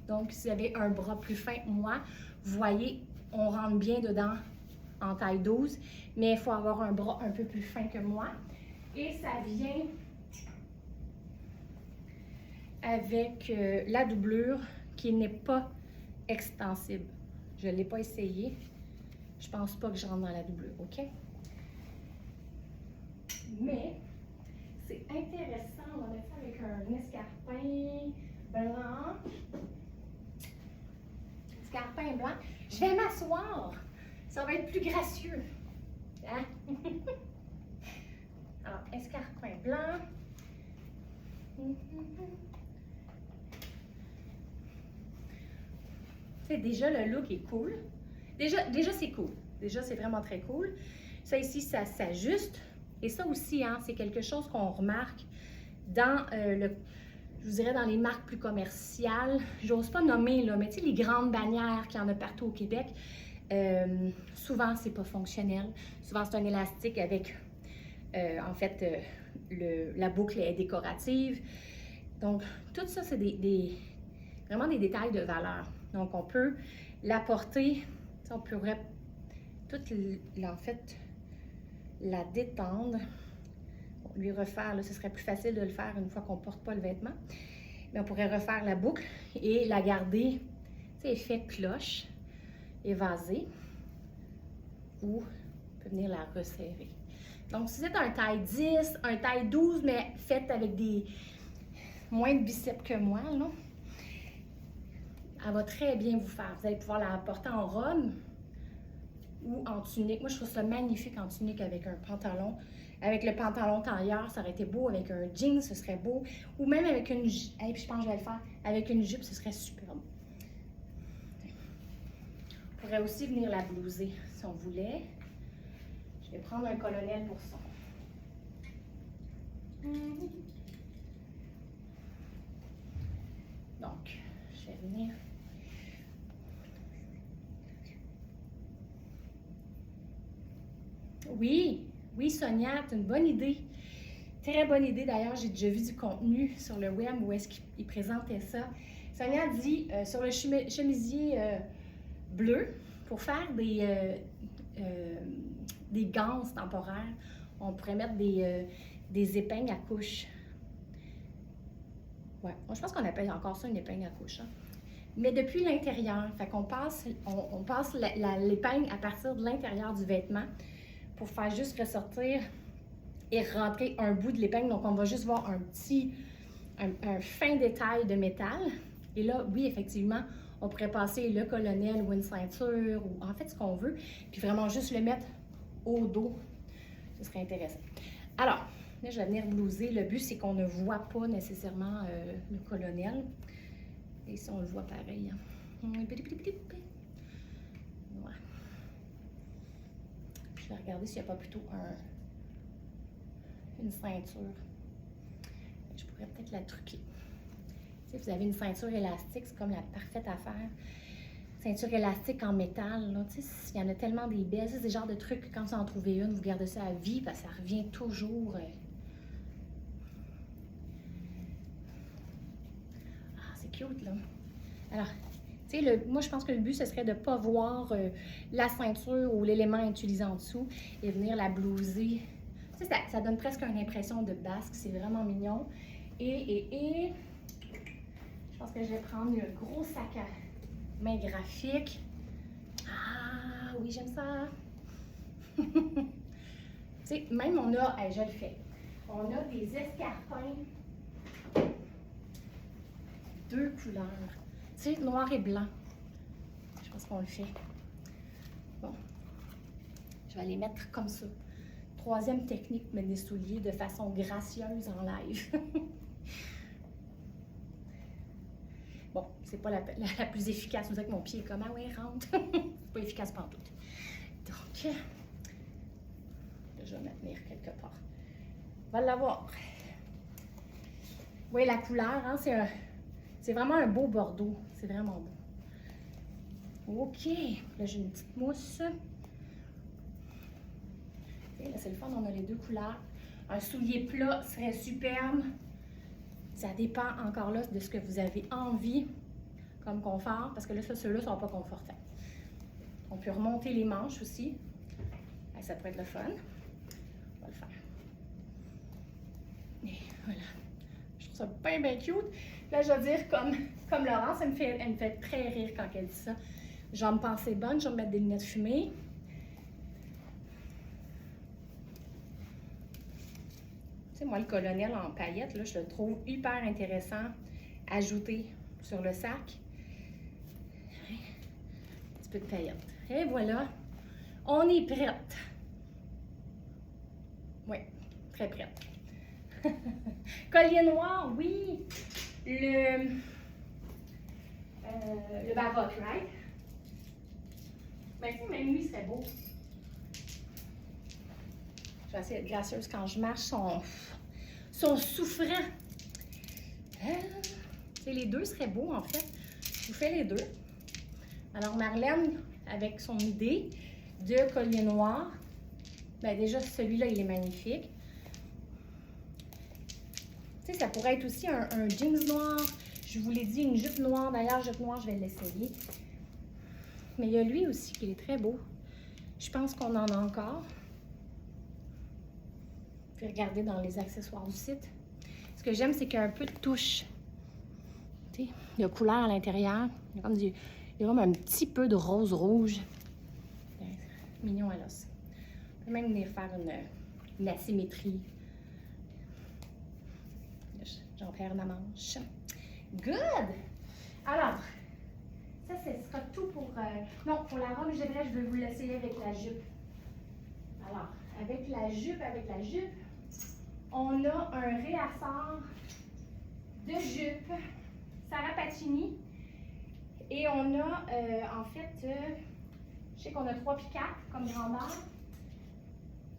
Donc, si vous avez un bras plus fin, moi, vous voyez, on rentre bien dedans en taille 12, mais il faut avoir un bras un peu plus fin que moi. Et ça vient avec la doublure qui n'est pas extensible. Je ne l'ai pas essayé. Je ne pense pas que je rentre dans la doublure, OK? Mais c'est intéressant. On va mettre ça avec un escarpin blanc. Escarpin blanc. Je vais m'asseoir. Ça va être plus gracieux. Hein? Alors, escarpin blanc. C'est déjà le look est cool. Déjà c'est cool. Déjà, c'est vraiment très cool. Ça ici, ça s'ajuste. Et ça aussi, hein, c'est quelque chose qu'on remarque dans je vous dirais dans les marques plus commerciales. J'ose pas nommer, là, mais tu sais, les grandes bannières qu'il y en a partout au Québec, souvent, c'est pas fonctionnel. Souvent, c'est un élastique avec, en fait, la boucle est décorative. Donc, tout ça, c'est vraiment des détails de valeur. Donc, on peut l'apporter, on pourrait en fait, la détendre, lui refaire, là, ce serait plus facile de le faire une fois qu'on ne porte pas le vêtement, mais on pourrait refaire la boucle et la garder, tu sais, effet cloche, évasée, ou on peut venir la resserrer. Donc, si c'est un taille 10, un taille 12, mais fait avec des moins de biceps que moi, là, elle va très bien vous faire. Vous allez pouvoir la porter en robe ou en tunique. Moi, je trouve ça magnifique en tunique avec un pantalon. Avec le pantalon tailleur, ça aurait été beau. Avec un jean, ce serait beau. Ou même avec une jupe. Et puis je pense que je vais le faire. Avec une jupe, ce serait superbe. On pourrait aussi venir la blouser si on voulait. Je vais prendre un colonel pour ça. Donc, je vais venir. Oui, Sonia, c'est une bonne idée. Très bonne idée. D'ailleurs, j'ai déjà vu du contenu sur le web où est-ce qu'il présentait ça. Sonia dit sur le chemisier bleu, pour faire des ganses temporaires, on pourrait mettre des épingles à couche. Ouais, je pense qu'on appelle encore ça une épingle à couche. Hein? Mais depuis l'intérieur, fait qu'on passe, on passe l'épingle à partir de l'intérieur du vêtement pour faire juste ressortir et rentrer un bout de l'épingle. Donc, on va juste voir un fin détail de métal. Et là, oui, effectivement, on pourrait passer le colonel ou une ceinture ou en fait ce qu'on veut, puis vraiment juste le mettre au dos. Ce serait intéressant. Alors, là, je vais venir blouser. Le but, c'est qu'on ne voit pas nécessairement le colonel. Et si on le voit pareil. Hein. Ouais. Je vais regarder s'il n'y a pas plutôt une ceinture. Je pourrais peut-être la truquer. Si vous avez une ceinture élastique, c'est comme la parfaite affaire. Ceinture élastique en métal, là, il y en a tellement des belles. C'est des genres de trucs, quand vous en trouvez une, vous gardez ça à vie, parce que ça revient toujours. Ah, c'est cute, là. Alors, Tu sais, moi, je pense que le but, ce serait de ne pas voir la ceinture ou l'élément utilisé en dessous et venir la blouser. Tu sais, ça donne presque une impression de basque. C'est vraiment mignon. Et je pense que je vais prendre un gros sac à main graphique. Ah, oui, j'aime ça. Tu sais, même on a, je le fais, on a des escarpins, 2 couleurs. Tu sais, noir et blanc. Je pense qu'on le fait. Bon, je vais les mettre comme ça. 3e technique, mettre des souliers de façon gracieuse en live. Bon, c'est pas la plus efficace. Vous savez que mon pied est comme, ah ouais, rentre. C'est pas efficace pantoute. Donc, là, je vais me tenir quelque part. On va l'avoir. Vous voyez la couleur, hein? C'est vraiment un beau bordeaux. C'est vraiment beau. OK. Là, j'ai une petite mousse. Okay, là, c'est le fun, on a les 2 couleurs. Un soulier plat serait superbe. Ça dépend encore là de ce que vous avez envie comme confort, parce que là, ceux-là ne sont pas confortables. On peut remonter les manches aussi. Ça pourrait être le fun. On va le faire. Et voilà. Je trouve ça bien, bien cute. Là, je vais dire, comme Laurence, elle me fait très rire quand elle dit ça. Je vais me penser bonne, je vais me mettre des lunettes fumées. Tu sais, moi, le colonel en paillettes, là, je le trouve hyper intéressant à ajouter sur le sac. Un petit peu de paillettes. Et voilà, on est prête. Oui, très prête. Collier noir, oui. Le baroque, right? Mais même lui serait beau. Je vais essayer d'être gracieuse quand je marche. Sont souffrants. Les 2 seraient beaux, en fait. Je vous fais les 2. Alors, Marlène, avec son idée de collier noir, bien déjà, celui-là, il est magnifique. Tu sais, ça pourrait être aussi un jeans noir. Je vous l'ai dit, une jupe noire. D'ailleurs, jupe noire, je vais l'essayer. Mais il y a lui aussi qui est très beau. Je pense qu'on en a encore. Puis regardez dans les accessoires du site. Ce que j'aime, c'est qu'il y a un peu de touche. Tu sais, il y a couleur à l'intérieur. Il y a comme un petit peu de rose rouge. Mignon à l'os. On peut même venir faire une asymétrie. J'en perds ma manche. Good! Alors, ça, ce sera tout pour... non, pour la robe, je vais vous l'essayer avec la jupe. Alors, avec la jupe, on a un réassort de jupe Sarah Pacini. Et on a, en fait, je sais qu'on a 3 puis 4 comme grandeur.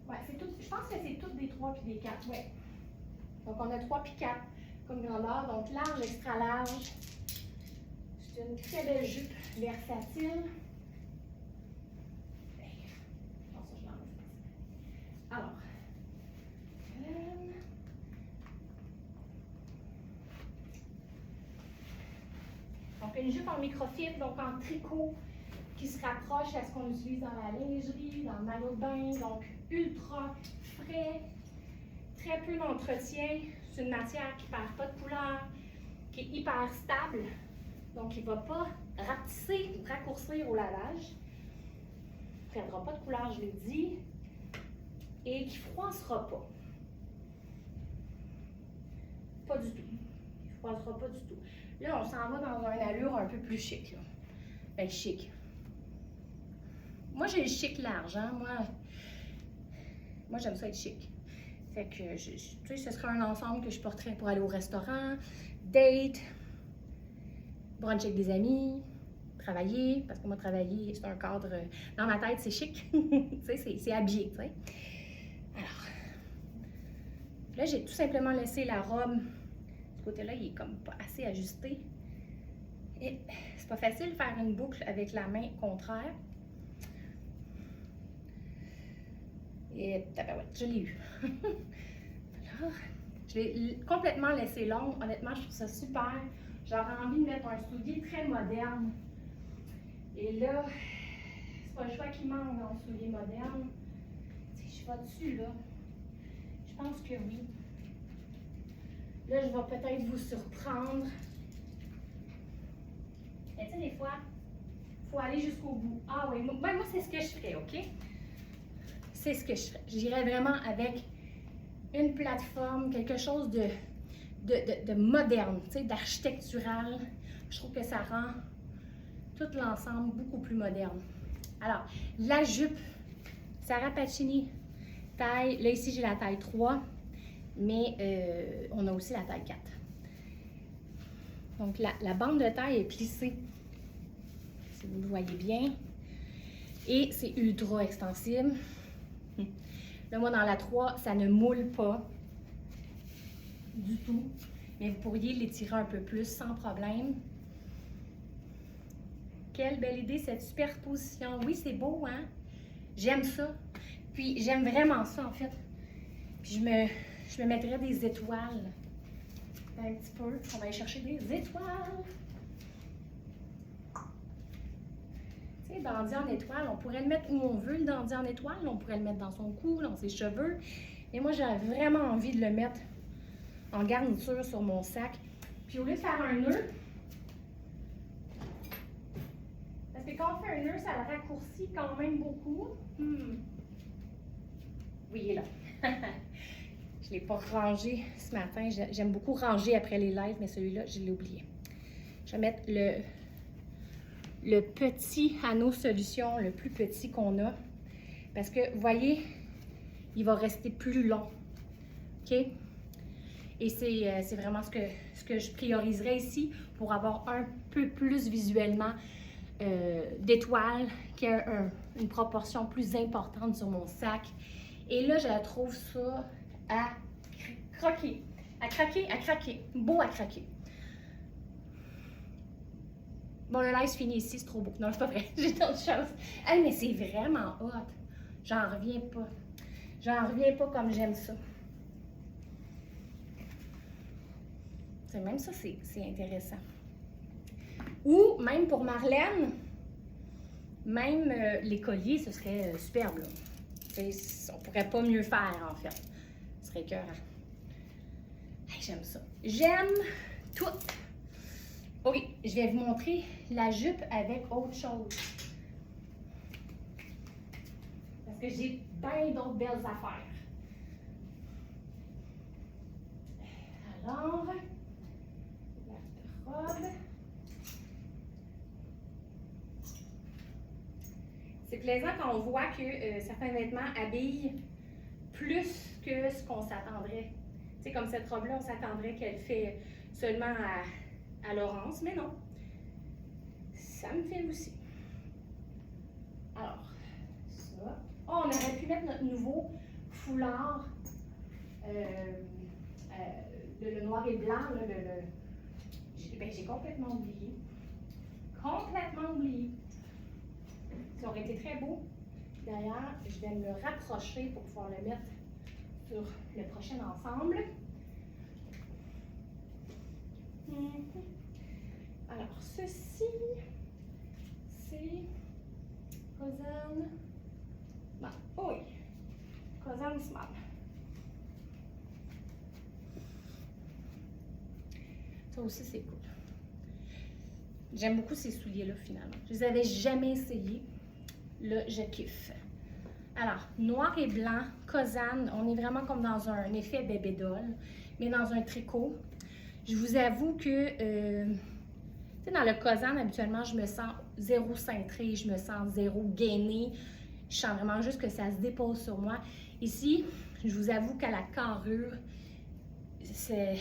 Ouais, c'est tout, je pense que c'est toutes des 3 puis des 4, ouais. Donc, on a 3 puis 4 comme grandeur. Donc, large, extra large. C'est une très belle jupe versatile. Alors, donc une jupe en microfibre, donc en tricot, qui se rapproche à ce qu'on utilise dans la lingerie, dans le maillot de bain, donc ultra frais, très peu d'entretien. C'est une matière qui ne perd pas de couleur, qui est hyper stable, donc il ne va pas rapetisser ou raccourcir au lavage. Il ne perdra pas de couleur, je l'ai dit, et qui ne froissera pas. Pas du tout. Il ne froissera pas du tout. Là, on s'en va dans une allure un peu plus chic. Là. Ben, chic. Moi, j'ai le chic large. Hein? Moi j'aime ça être chic. Fait que, tu sais, ce serait un ensemble que je porterais pour aller au restaurant, date, brunch avec des amis, travailler. Parce que moi, travailler, c'est un cadre... Dans ma tête, c'est chic. Tu sais, c'est habillé, tu sais. Alors, là, j'ai tout simplement laissé la robe. Ce côté-là, il est comme pas assez ajusté. Et c'est pas facile de faire une boucle avec la main contraire. Et tabarouette, je l'ai eu. Alors, je l'ai complètement laissé longue. Honnêtement, je trouve ça super. J'aurais envie de mettre un soulier très moderne Et là, c'est pas le choix qui manque dans le soulier moderne. Si je vais dessus, là, je pense que oui. Là, je vais peut-être vous surprendre. Mais tu sais, des fois, il faut aller jusqu'au bout. Ah oui, moi c'est ce que je ferais, OK? C'est ce que je ferais. J'irais vraiment avec une plateforme, quelque chose de moderne, tu sais, d'architectural. Je trouve que ça rend tout l'ensemble beaucoup plus moderne. Alors, la jupe, Sarah Pacini, taille, là ici j'ai la taille 3, mais on a aussi la taille 4. Donc la bande de taille est plissée, si vous le voyez bien, et c'est ultra extensible. Là, moi dans la 3, ça ne moule pas du tout, mais vous pourriez l'étirer un peu plus sans problème. Quelle belle idée, cette superposition. Oui, c'est beau, hein? J'aime ça. Puis, j'aime vraiment ça, en fait. Puis, je me mettrais des étoiles. Un petit peu. On va aller chercher des étoiles. Tu sais, dandy en étoile, on pourrait le mettre où on veut, le dandy en étoile. On pourrait le mettre dans son cou, dans ses cheveux. Et moi, j'avais vraiment envie de le mettre en garniture sur mon sac. Puis, au lieu de faire un nœud, parce que quand on fait un nœud, ça le raccourcit quand même beaucoup. Oui, il est là. Je ne l'ai pas rangé ce matin. J'aime beaucoup ranger après les lives, mais celui-là, je l'ai oublié. Je vais mettre le petit anneau solution, le plus petit qu'on a. Parce que, vous voyez, il va rester plus long. OK? Et c'est vraiment ce que je prioriserais ici pour avoir un peu plus visuellement d'étoiles, qui a une proportion plus importante sur mon sac. Et là, je trouve ça à croquer, à craquer, beau à craquer. Bon, le live se finit ici, c'est trop beau. Non, c'est pas vrai, j'ai d'autres choses. Hey, mais c'est vraiment hot. J'en reviens pas. J'en reviens pas comme j'aime ça. Même ça, c'est intéressant. Ou même pour Marlène, même les colliers, ce serait superbe, là. On pourrait pas mieux faire, en fait. Ce serait écœurant. Hey, j'aime ça. J'aime tout. OK, je vais vous montrer la jupe avec autre chose. Parce que j'ai bien d'autres belles affaires. Alors, la robe. C'est plaisant quand on voit que certains vêtements habillent plus que ce qu'on s'attendrait. Tu sais, comme cette robe-là, on s'attendrait qu'elle fait seulement à Laurence, mais non. Ça me fait aussi. Alors, ça. Oh, on aurait pu mettre notre nouveau foulard, le noir et blanc, là, j'ai complètement oublié. Complètement oublié. Ça aurait été très beau. D'ailleurs, je vais me rapprocher pour pouvoir le mettre sur le prochain ensemble. Alors, ceci, c'est Kozan. Bon, oui, Kozan Small. Ça aussi, c'est cool. J'aime beaucoup ces souliers-là, finalement. Je les avais jamais essayés. Là, je kiffe. Alors, noir et blanc, Kozan, on est vraiment comme dans un effet bébé doll, mais dans un tricot. Je vous avoue que, tu sais, dans le Kozan, habituellement, je me sens zéro cintrée, je me sens zéro gainée. Je sens vraiment juste que ça se dépose sur moi. Ici, je vous avoue qu'à la carrure, c'est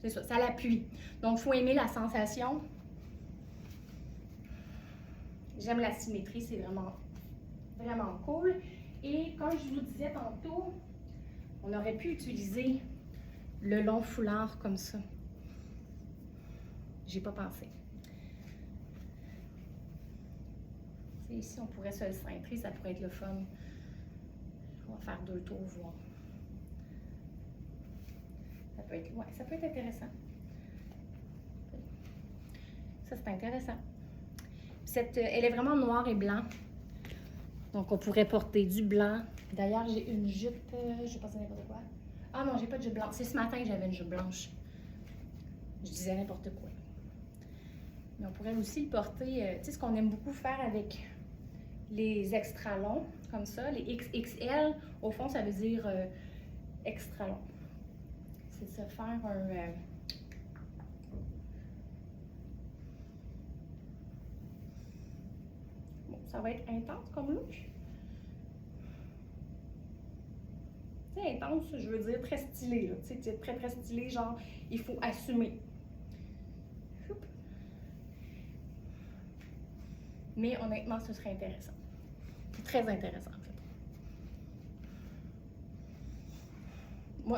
ça, ça l'appuie. Donc, il faut aimer la sensation. J'aime la symétrie, c'est vraiment cool. Et comme je vous disais tantôt, on aurait pu utiliser le long foulard comme ça. J'ai pas pensé. T'sais, ici, on pourrait se le cintrer, ça pourrait être le fun. On va faire 2 tours, voir. Ça peut être intéressant. Ça, c'est intéressant. elle est vraiment noire et blanc. Donc, on pourrait porter du blanc. D'ailleurs, j'ai une jupe, je vais passer n'importe quoi. Ah non, j'ai pas de jupe blanche. C'est ce matin que j'avais une jupe blanche. Je disais n'importe quoi. Mais on pourrait aussi le porter, tu sais, ce qu'on aime beaucoup faire avec les extra longs, comme ça, les XXL, au fond, ça veut dire extra long. C'est se faire un... Bon, ça va être intense comme look. Tu sais, intense, je veux dire très stylé, là. Tu sais, très stylé, genre, il faut assumer. Mais honnêtement, ce serait intéressant. C'est très intéressant, en fait.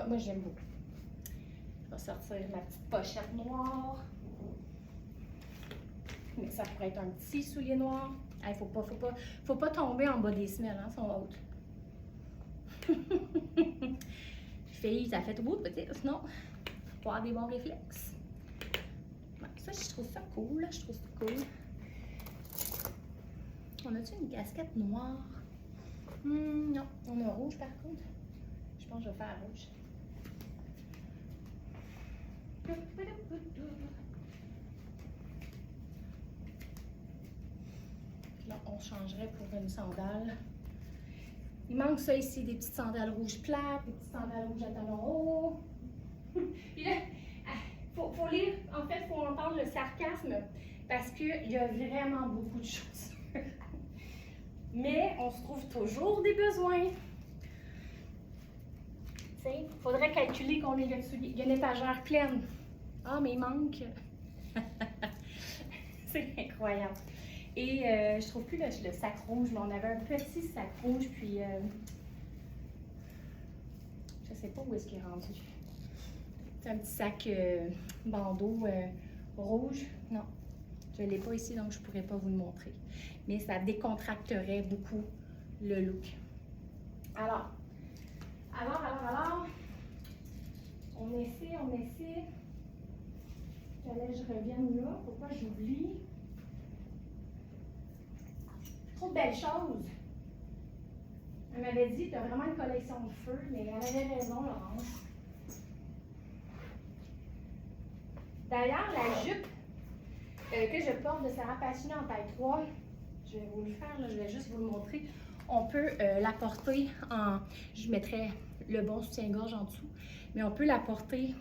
Moi j'aime beaucoup. Je vais sortir ma petite pochette noire. Mais ça pourrait être un petit soulier noir. Il faut pas tomber en bas des semelles, hein, sont hautes. Fille, ça fait trop peut-être, sinon, faut avoir des bons réflexes. Ouais, ça, je trouve ça cool, je trouve ça cool. On a-tu une casquette noire? Non, on a rouge par contre. Je pense que je vais faire rouge. Là, on changerait pour une sandale. Il manque ça ici, des petites sandales rouges plates, des petites sandales rouges à talons hauts. Puis là, faut lire, en fait, il faut entendre le sarcasme parce qu'il y a vraiment beaucoup de choses. Mais on se trouve toujours des besoins. Il faudrait calculer combien il y a une étagère pleine. Ah, mais il manque. C'est incroyable. Et je trouve plus le sac rouge, mais on avait un petit sac rouge, puis je sais pas où est-ce qu'il est rendu. C'est un petit sac bandeau rouge. Non, je ne l'ai pas ici, donc je ne pourrais pas vous le montrer. Mais ça décontracterait beaucoup le look. Alors, on essaie. Fallait que je revienne là, pourquoi j'oublie? Trop de belles choses. Elle m'avait dit, tu as vraiment une collection de feu, mais elle avait raison, Laurence. D'ailleurs, la jupe que je porte de Sarah Pacini en taille 3, je vais vous le faire, là, je vais juste vous le montrer. On peut la porter en... Je mettrai le bon soutien-gorge en dessous, mais on peut la porter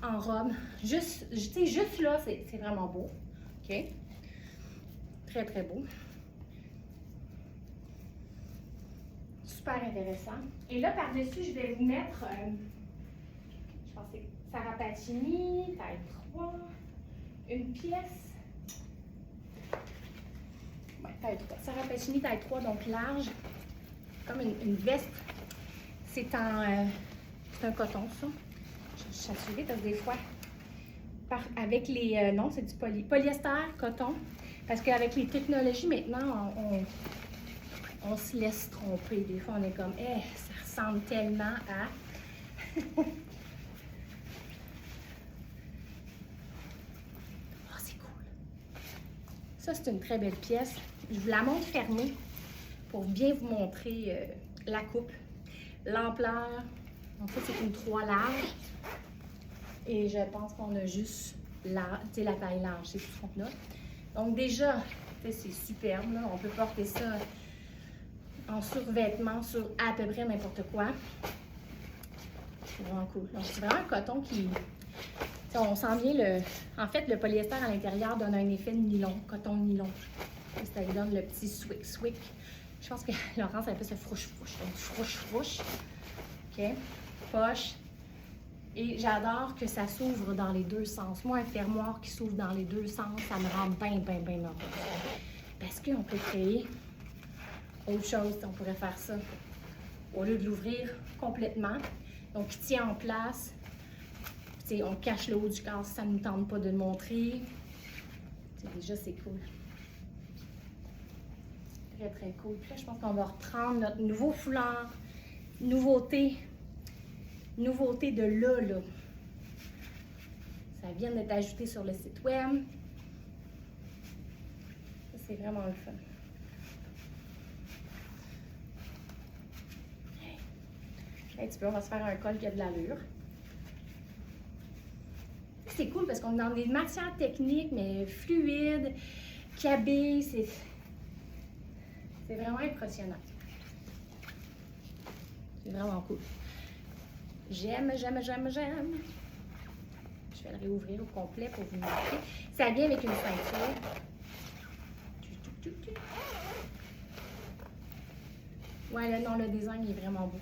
en robe. Juste là, c'est vraiment beau. OK? Très, très beau. Super intéressant. Et là, par-dessus, je vais vous mettre, je pense que c'est Sarah Pacini, taille 3, une pièce. Ouais, taille 3. Sarah Pacini, taille 3, donc large, comme une veste. C'est un coton, ça. Je s'assurer parce que des fois, avec les, non, c'est du polyester, coton, parce qu'avec les technologies maintenant, on se laisse tromper. Des fois, on est comme, ça ressemble tellement à... Oh, c'est cool. Ça, c'est une très belle pièce. Je vous la montre fermée pour bien vous montrer la coupe, l'ampleur. Donc ça, c'est une 3 large. Et je pense qu'on a juste la taille large, c'est tout ce qu'on a. Donc déjà, c'est superbe, là. On peut porter ça en survêtement sur à peu près n'importe quoi. C'est vraiment cool. Donc c'est vraiment un coton qui... On sent bien en fait, le polyester à l'intérieur donne un effet de nylon, coton nylon. Et ça lui donne le petit swick. Je pense que Laurence appelle ça frouche-frouche. Donc frouche-frouche. OK. Poche. Et j'adore que ça s'ouvre dans les deux sens. Moi, un fermoir qui s'ouvre dans les deux sens, ça me rend bien heureuse. Parce qu'on peut créer autre chose. On pourrait faire ça au lieu de l'ouvrir complètement. Donc, il tient en place. T'sais, on cache le haut du corps si ça ne nous tente pas de le montrer. Déjà, c'est cool. Très, très cool. Puis là, je pense qu'on va reprendre notre nouveau foulard. Nouveauté de là. Ça vient d'être ajouté sur le site web. C'est vraiment le fun. Un petit peu, on va se faire un col qui a de l'allure. C'est cool parce qu'on est dans des matières techniques, mais fluides, qui habillent. C'est vraiment impressionnant. C'est vraiment cool. J'aime, j'aime, j'aime, j'aime. Je vais le réouvrir au complet pour vous montrer. Ça vient avec une ceinture. Ouais, là, non, le design est vraiment beau.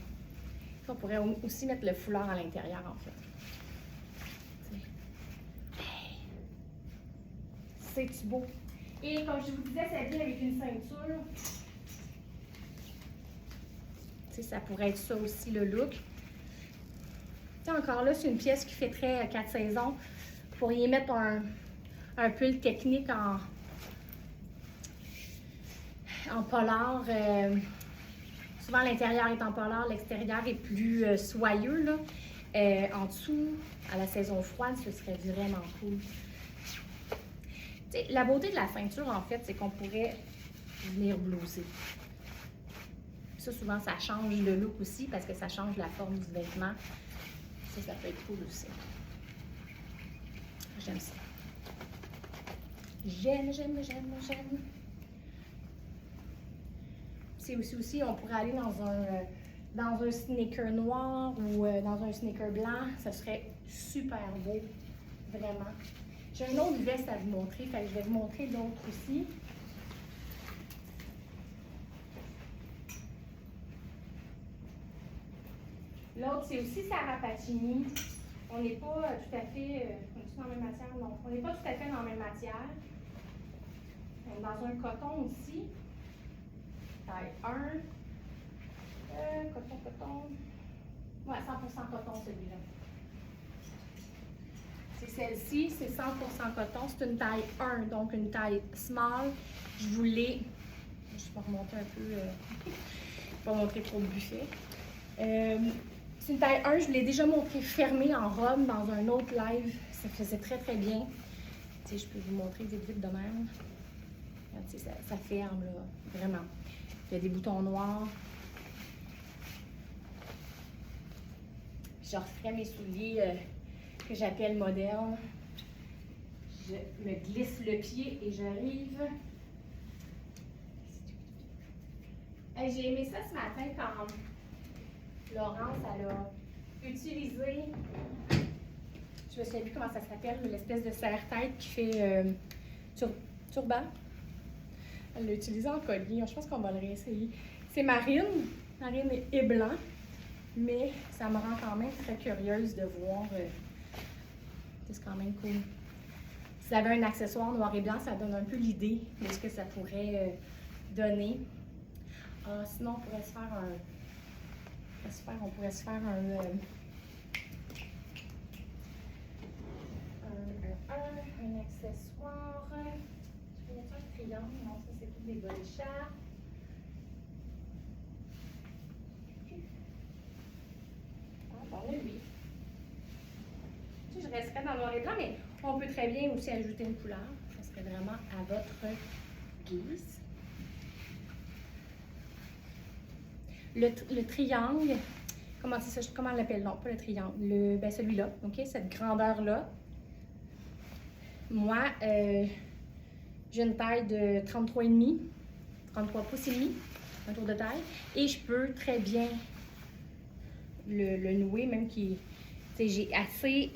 On pourrait aussi mettre le foulard à l'intérieur, en fait. C'est beau. Et comme je vous disais, ça vient avec une ceinture. Tu sais, ça pourrait être ça aussi, le look. Tu sais, encore là, c'est une pièce qui fait très 4 saisons. Vous pourriez mettre un pull technique en polar. Souvent, l'intérieur est en polar, l'extérieur est plus soyeux. Là. En dessous, à la saison froide, ce serait vraiment cool. T'sais, la beauté de la ceinture, en fait, c'est qu'on pourrait venir blouser. Ça, souvent, ça change le look aussi parce que ça change la forme du vêtement. Ça peut être cool aussi. J'aime ça. J'aime, j'aime, j'aime, j'aime. C'est aussi, on pourrait aller dans un sneaker noir ou dans un sneaker blanc. Ça serait super beau, vraiment. J'ai une autre veste à vous montrer, fait que je vais vous montrer d'autres aussi. L'autre, c'est aussi Sarah Pacini. On n'est pas tout à fait, on est dans la même matière? Non, on n'est pas tout à fait dans la même matière. On est dans un coton aussi. Taille 1. Coton. Ouais, 100% coton celui-là. C'est celle-ci, c'est 100% coton. C'est une taille 1, donc une taille small. Je voulais. Je vais remonter un peu. Je ne vais pas montrer trop le buffet. C'est une taille 1, je vous l'ai déjà montré fermée en robe dans un autre live. Ça faisait très très bien. Tu sais, je peux vous montrer vite de même. Tu sais, ça ferme là, vraiment. Il y a des boutons noirs. Je referai mes souliers que j'appelle modernes. Je me glisse le pied et j'arrive. Hey, j'ai aimé ça ce matin quand Laurence elle a utilisé, je me souviens plus comment ça s'appelle, l'espèce de serre-tête qui fait turban. Elle l'a utilisé en collier. Je pense qu'on va le réessayer. C'est marine et blanc, mais ça me rend quand même très curieuse de voir. C'est quand même cool. Si vous avez un accessoire noir et blanc, ça donne un peu l'idée de ce que ça pourrait donner. Sinon, on pourrait se faire un accessoire. Je vais mettre un triangle. Non, ça c'est tout des bas d'écharpe. Bon, oui. Je resterai dans le noir et blanc, mais on peut très bien aussi ajouter une couleur. Ça serait vraiment à votre guise. Le triangle, comment on l'appelle? Non, pas le triangle. Ben celui-là, OK? Cette grandeur-là. Moi, j'ai une taille de 33,5, 33 pouces et demi, un tour de taille. Et je peux très bien le nouer, même qui, j'ai assez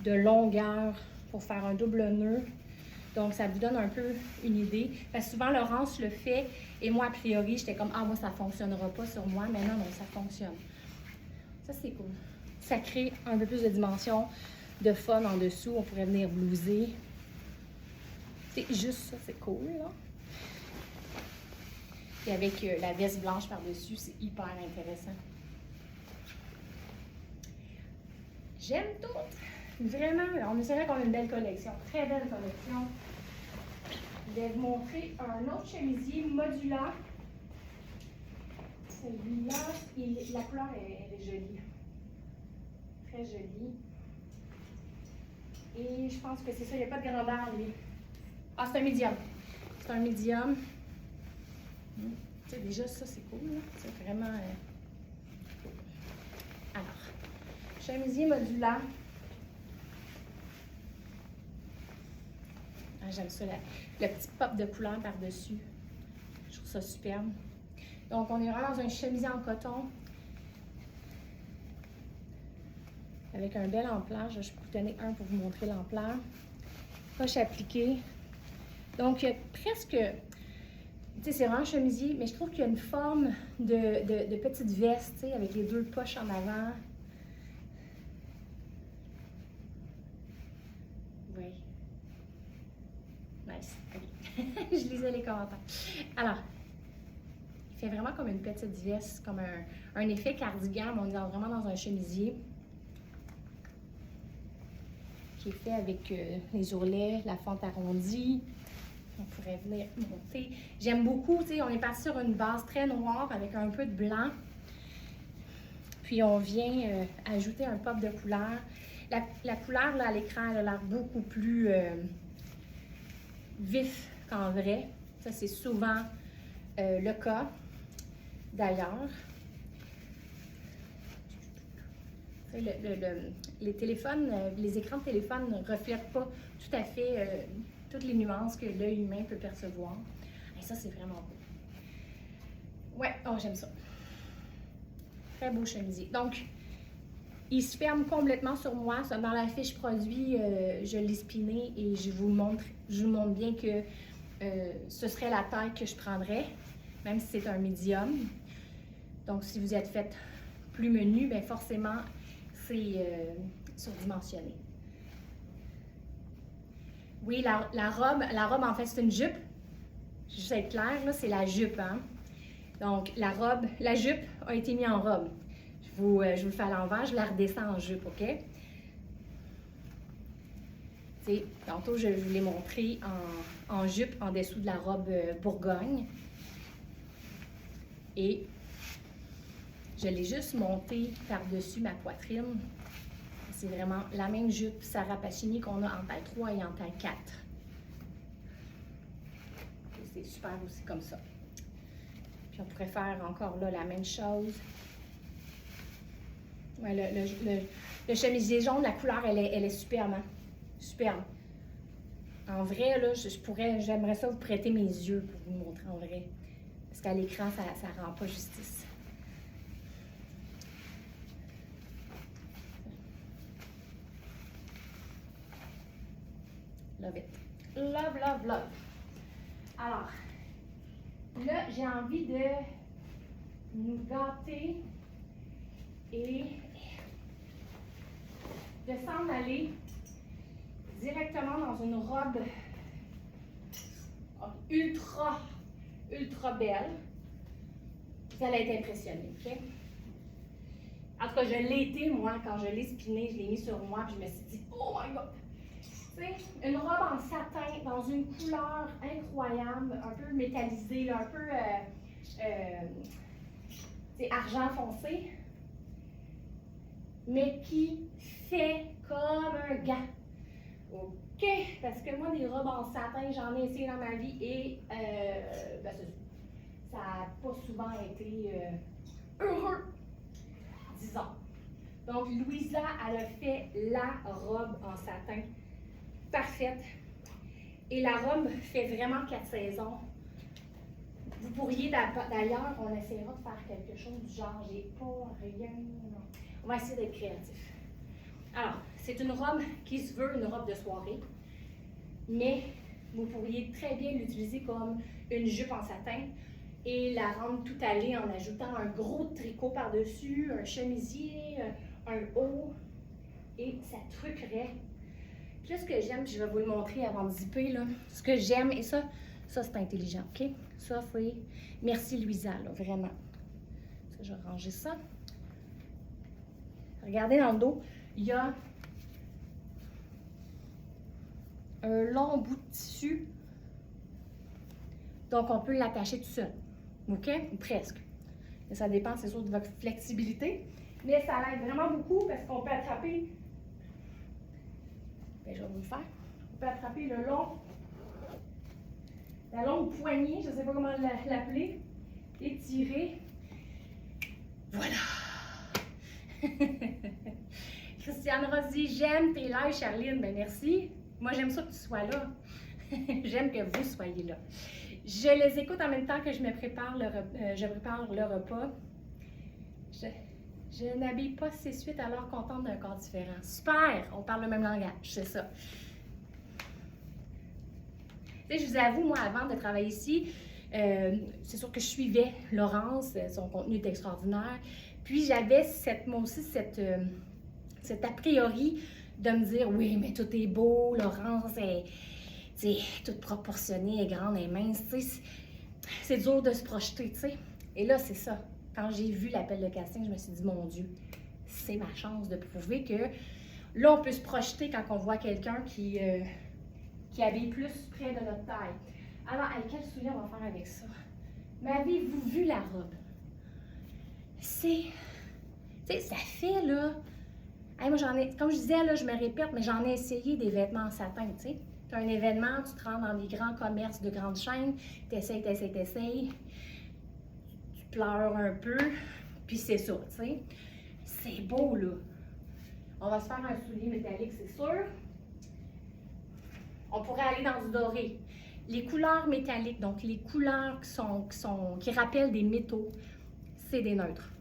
de longueur pour faire un double nœud. Donc, ça vous donne un peu une idée. Parce que souvent, Laurence le fait. Et moi, a priori, j'étais comme, moi, ça ne fonctionnera pas sur moi. Mais non, ça fonctionne. Ça, c'est cool. Ça crée un peu plus de dimension, de fun en dessous. On pourrait venir blouser. C'est juste ça, c'est cool, là. Et avec la veste blanche par-dessus, c'est hyper intéressant. J'aime tout. Vraiment, c'est vrai qu'on a une belle collection. Très belle collection. Je vais vous montrer un autre chemisier modulaire. Celui-là, la couleur est jolie. Très jolie. Et je pense que c'est ça, il n'y a pas de grandeur, lui. Ah, c'est un médium. C'est un médium. Tu sais, déjà, ça, c'est cool. C'est vraiment cool. Alors, chemisier modulaire. Ah, j'aime ça, le petit pop de couleur par-dessus. Je trouve ça superbe. Donc, on est vraiment dans un chemisier en coton. Avec un bel ampleur. Je peux vous donner un pour vous montrer l'ampleur. Poche appliquée. Donc, il y a presque... Tu sais, c'est vraiment un chemisier, mais je trouve qu'il y a une forme de petite veste, tu sais, avec les deux poches en avant. Oui. Nice. Okay. Je lisais les commentaires. Alors, il fait vraiment comme une petite veste, comme un effet cardigan, mais on est vraiment dans un chemisier qui est fait avec les ourlets, la fente arrondie. On pourrait venir monter. J'aime beaucoup, tu sais, on est parti sur une base très noire avec un peu de blanc. Puis on vient ajouter un pop de couleur. La couleur, là, à l'écran, elle a l'air beaucoup plus vif qu'en vrai. Ça, c'est souvent le cas, d'ailleurs. Les téléphones, les écrans de téléphone ne reflètent pas tout à fait toutes les nuances que l'œil humain peut percevoir. Et ça, c'est vraiment beau. Ouais, oh, j'aime ça. Très beau chemisier. Donc, il se ferme complètement sur moi. Dans la fiche produit, je l'ai spiné et je vous montre bien que ce serait la taille que je prendrais, même si c'est un médium. Donc, si vous êtes fait plus menu, bien forcément, c'est surdimensionné. Oui, la robe, en fait, c'est une jupe. Je vais être claire, là, c'est la jupe, hein? Donc, la jupe a été mise en robe. Je vous le fais à l'envers, je la redescends en jupe, OK? T'sais, tantôt, je vous l'ai montré en jupe en dessous de la robe Bourgogne. Et je l'ai juste montée par-dessus ma poitrine. C'est vraiment la même jupe Sarah Pacini qu'on a en taille 3 et en taille 4. C'est super aussi comme ça. Puis on pourrait faire encore là la même chose. Ouais, le chemisier jaune, la couleur, elle est superbe. Hein? Superbe. En vrai, là, j'aimerais ça vous prêter mes yeux pour vous montrer en vrai. Parce qu'à l'écran, ça ne rend pas justice. Love it. Love, love, love. Alors, là, j'ai envie de nous gâter et de s'en aller directement dans une robe ultra, ultra belle. Vous allez être impressionnés, OK? En tout cas, je l'ai été, moi, quand je l'ai spiné, je l'ai mis sur moi, puis je me suis dit, oh my God! C'est une robe en satin, dans une couleur incroyable, un peu métallisée, un peu argent foncé, mais qui fait comme un gant. OK? Parce que moi, des robes en satin, j'en ai essayé dans ma vie et ça n'a pas souvent été heureux, disons. Donc, Louisa, elle a fait la robe en satin parfaite. Et la robe fait vraiment 4 saisons. Vous pourriez d'ailleurs, on essaiera de faire quelque chose du genre, j'ai pas rien. Non. On va essayer d'être créatif. Alors, c'est une robe qui se veut une robe de soirée, mais vous pourriez très bien l'utiliser comme une jupe en satin et la rendre tout allée en ajoutant un gros tricot par-dessus, un chemisier, un haut, et ça truquerait. Puis là, ce que j'aime, je vais vous le montrer avant de zipper, là. Ce que j'aime, et ça c'est intelligent, OK? Ça, c'est... Merci, Louisa, là, vraiment. Ça, je vais ranger ça. Regardez dans le dos, il y a un long bout de tissu. Donc, on peut l'attacher tout seul, OK? Ou presque. Mais ça dépend, c'est sûr, de votre flexibilité. Mais ça l'aide vraiment beaucoup parce qu'on peut attraper... Bien, je vais vous le faire. On peut attraper le long la longue poignée, je ne sais pas comment l'appeler, étirée. Voilà. Christiane Rossi, j'aime tes lives, Charline. Ben merci. Moi, j'aime ça que tu sois là. J'aime que vous soyez là. Je les écoute en même temps que je prépare le repas. Je n'habille pas ces suites alors qu'on tente d'un corps différent. Super! On parle le même langage, c'est ça. Tu sais, je vous avoue, moi, avant de travailler ici, c'est sûr que je suivais Laurence, son contenu est extraordinaire. Puis j'avais moi aussi cet a priori de me dire, oui, mais tout est beau, Laurence est toute proportionnée, elle est grande, elle est mince. C'est dur de se projeter, tu sais. Et là, c'est ça. Quand j'ai vu l'appel de casting, je me suis dit, mon Dieu, c'est ma chance de prouver que là, on peut se projeter quand on voit quelqu'un qui habille plus près de notre taille. Alors, quel soulier on va faire avec ça? Mais avez-vous vu la robe? Tu sais, ça fait, là... Hey, moi, comme je disais, là, je me répète, mais j'en ai essayé des vêtements en satin, tu sais. Tu as un événement, tu te rends dans des grands commerces de grandes chaînes, t'essayes. Tu pleures un peu, puis c'est ça, tu sais. C'est beau, là. On va se faire un soulier métallique, c'est sûr. On pourrait aller dans du doré. Les couleurs métalliques, donc les couleurs qui rappellent des métaux, c'est des neutres.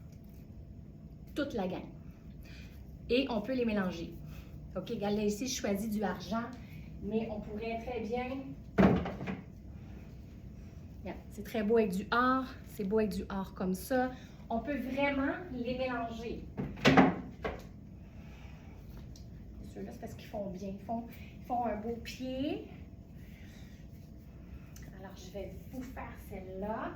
Toute la gamme. Et on peut les mélanger. OK, regarde, là, ici, je choisis du argent, mais on pourrait très bien... Regarde, c'est très beau avec du or, c'est beau avec du or comme ça. On peut vraiment les mélanger. Ceux-là, c'est parce qu'ils font bien. Ils font un beau pied. Alors, je vais vous faire celle-là.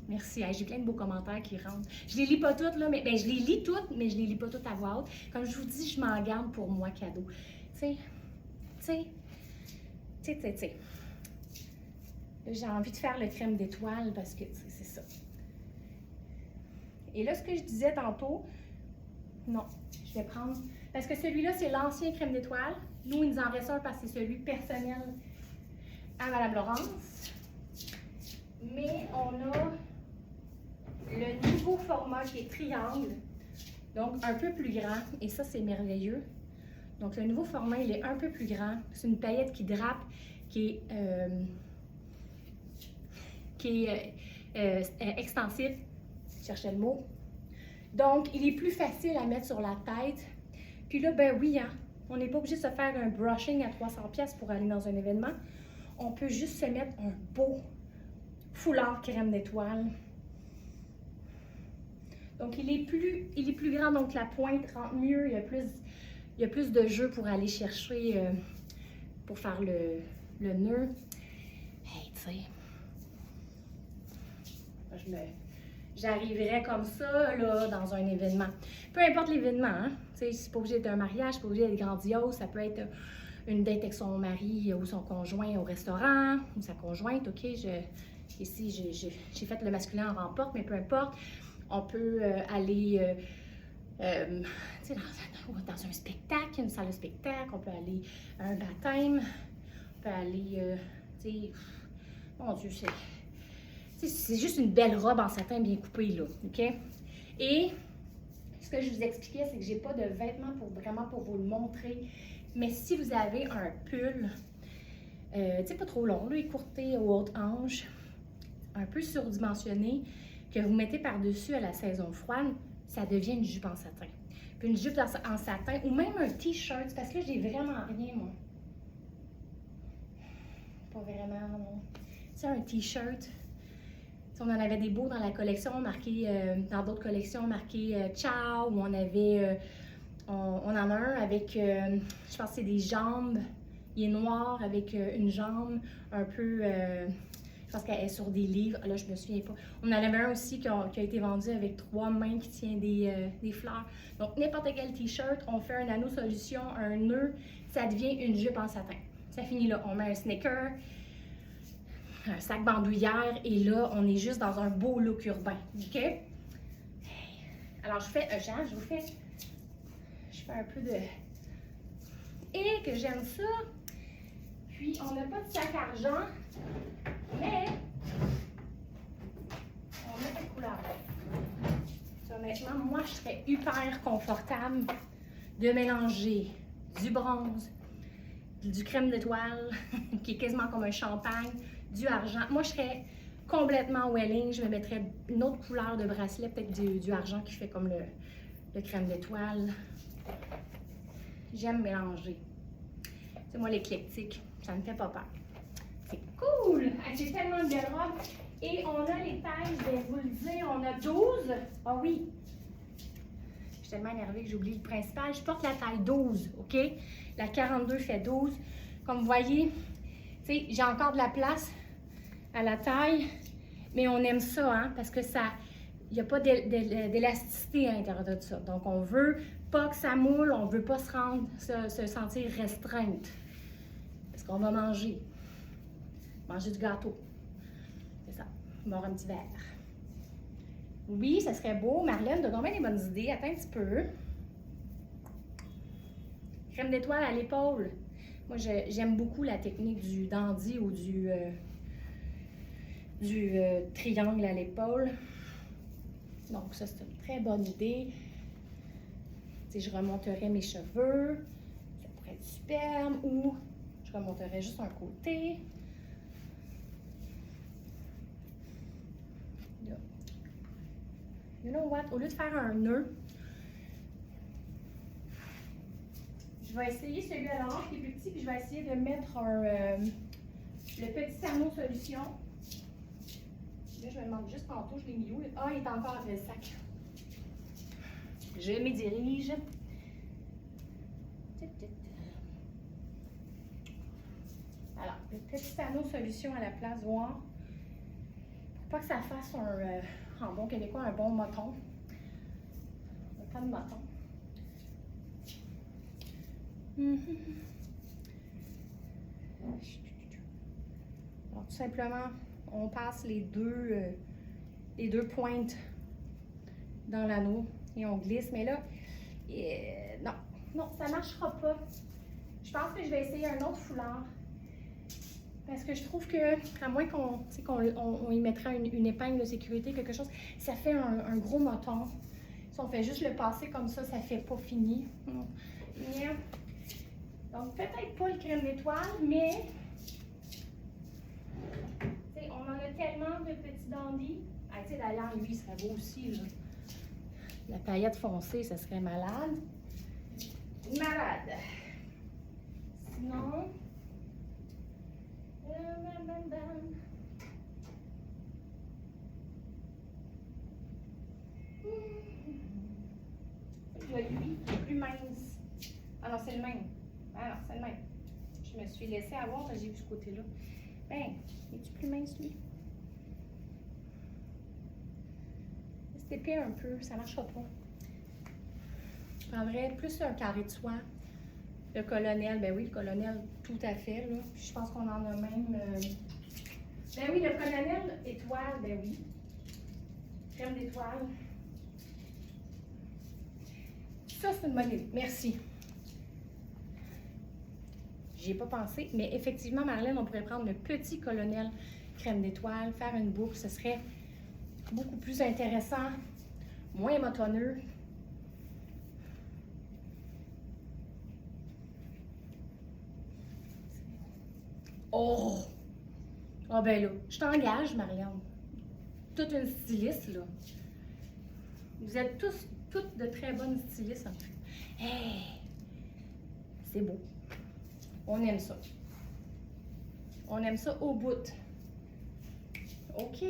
Merci, j'ai plein de beaux commentaires qui rentrent. Je les lis pas toutes, là, mais je les lis toutes, mais je les lis pas toutes à voix haute. Comme je vous dis, je m'en garde pour moi cadeau. Tu sais. J'ai envie de faire le crème d'étoile parce que c'est ça. Et là, ce que je disais tantôt, non, je vais prendre, parce que celui-là, c'est l'ancien crème d'étoile. Nous, il nous en reste un parce que c'est celui personnel à Madame Laurence. Mais on a le nouveau format qui est triangle, donc un peu plus grand, et ça, c'est merveilleux. Donc, le nouveau format, il est un peu plus grand. C'est une paillette qui drape, qui est extensif. Je cherchais le mot. Donc, il est plus facile à mettre sur la tête. Puis là, ben oui, hein, on n'est pas obligé de se faire un brushing à 300$ pour aller dans un événement. On peut juste se mettre un beau foulard crème d'étoile. Donc, il est plus grand, donc la pointe rentre mieux. Il y a plus de jeu pour aller chercher, pour faire le nœud. Hey, tu sais, j'arriverais comme ça, là, dans un événement. Peu importe l'événement, hein. Tu sais, c'est pas obligé d'être un mariage, c'est pas obligé d'être grandiose. Ça peut être une date avec son mari ou son conjoint au restaurant, ou sa conjointe, OK, ici, j'ai fait le masculin en remporte, mais peu importe. On peut aller dans un spectacle, une salle de spectacle, on peut aller à un baptême, on peut aller, mon Dieu, c'est juste une belle robe en satin bien coupée, là, OK? Et ce que je vous expliquais, c'est que j'ai pas de vêtements pour vous le montrer, mais si vous avez un pull, pas trop long, là, écourté aux hautes hanches, un peu surdimensionné, que vous mettez par-dessus à la saison froide, ça devient une jupe en satin. Puis une jupe en satin, ou même un t-shirt, parce que là, j'ai vraiment rien, moi. Pas vraiment, non. C'est un t-shirt. On en avait des beaux dans la collection, marqués, dans d'autres collections, marqués Ciao, où on avait, on en a un avec, je pense que c'est des jambes, il est noir avec une jambe un peu, je pense qu'elle est sur des livres, là je me souviens pas. On en avait un aussi qui a été vendu avec 3 mains qui tient des fleurs. Donc n'importe quel t-shirt, on fait un anneau solution, un nœud, ça devient une jupe en satin. Ça finit là, on met un sneaker, un sac bandoulière, et là, on est juste dans un beau look urbain, OK? Alors, je fais un peu et que j'aime ça. Puis, on n'a pas de sac argent, mais on a des couleurs. Honnêtement, moi, je serais hyper confortable de mélanger du bronze, du crème d'étoile, qui est quasiment comme un champagne, du argent. Moi, je serais complètement welling. Je me mettrais une autre couleur de bracelet, peut-être du argent qui fait comme le crème d'étoile. J'aime mélanger. C'est moi l'éclectique, ça me fait pas peur. C'est cool! J'ai tellement de belles robes. Et on a les tailles, je vais vous le dire, on a 12. Ah oui! Je suis tellement énervée que j'oublie le principal. Je porte la taille 12, OK? La 42 fait 12. Comme vous voyez, j'ai encore de la place à la taille, mais on aime ça, hein, parce que ça, il n'y a pas d'élasticité à l'intérieur de ça. Donc, on veut pas que ça moule, on veut pas se sentir restreinte. Parce qu'on va manger du gâteau. C'est ça, boire un petit verre. Oui, ça serait beau. Marlène, donne bien des bonnes idées. Attends un petit peu. Crème d'étoile à l'épaule. Moi, j'aime beaucoup la technique du dandy ou du triangle à l'épaule. Donc, ça, c'est une très bonne idée. Tu sais, je remonterais mes cheveux. Ça pourrait être superbe. Ou je remonterais juste un côté. Là. You know what? Au lieu de faire un nœud, je vais essayer celui à l'orange qui est plus petit, puis je vais essayer de mettre le petit anneau solution. Là, je me demande juste tantôt, je l'ai mis où? Ah, il est encore dans le sac. Je me dirige. Alors, le petit anneau solution à la place noire. Pour pas que ça fasse en bon québécois, un bon moton. Pas de moton. Alors, tout simplement, on passe les deux pointes dans l'anneau et on glisse. Mais là, non, ça ne marchera pas. Je pense que je vais essayer un autre foulard. Parce que je trouve que, à moins qu'on y mettra une épingle de sécurité, quelque chose, ça fait un gros moton. Si on fait juste le passer comme ça ne fait pas fini. Yeah. Donc, peut-être pas le crème d'étoile, mais on en a tellement de petits dandys. Ah, d'ailleurs, lui, il serait beau aussi. Là. La paillette foncée, ça serait malade. Malade. Sinon, lui, il est plus mince. Ah non, c'est le même. Ah non, c'est le même. Je me suis laissée avoir quand j'ai vu ce côté-là. Ben, es-tu plus mince, lui? C'est épais un peu, ça ne marchera pas. Je prendrais plus un carré de soie. Le colonel, ben oui, le colonel, tout à fait. Là. Puis je pense qu'on en a même. Ben oui, le colonel étoile, ben oui. Crème d'étoile. Ça, c'est une bonne idée. Merci. J'y ai pas pensé, mais effectivement, Marlène, on pourrait prendre le petit colonel crème d'étoile, faire une boucle, ce serait beaucoup plus intéressant, moins motonneux. Oh! Ah ben là, je t'engage, Marianne. Toute une styliste, là. Vous êtes toutes de très bonnes stylistes. Hey! C'est beau. On aime ça. On aime ça au bout. OK.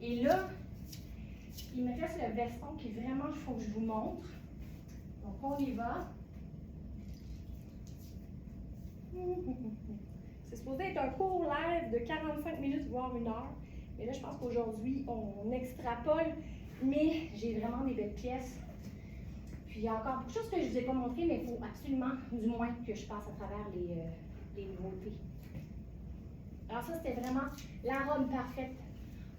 Et là, il me reste le veston qui vraiment, il faut que je vous montre. Donc, on y va. C'est supposé être un court live de 45 minutes, voire 1 heure. Mais là, je pense qu'aujourd'hui, on extrapole. Mais j'ai vraiment des belles pièces. Puis, il y a encore beaucoup de choses que je ne vous ai pas montrées, mais il faut absolument, du moins, que je passe à travers les nouveautés. Alors ça, c'était vraiment la robe parfaite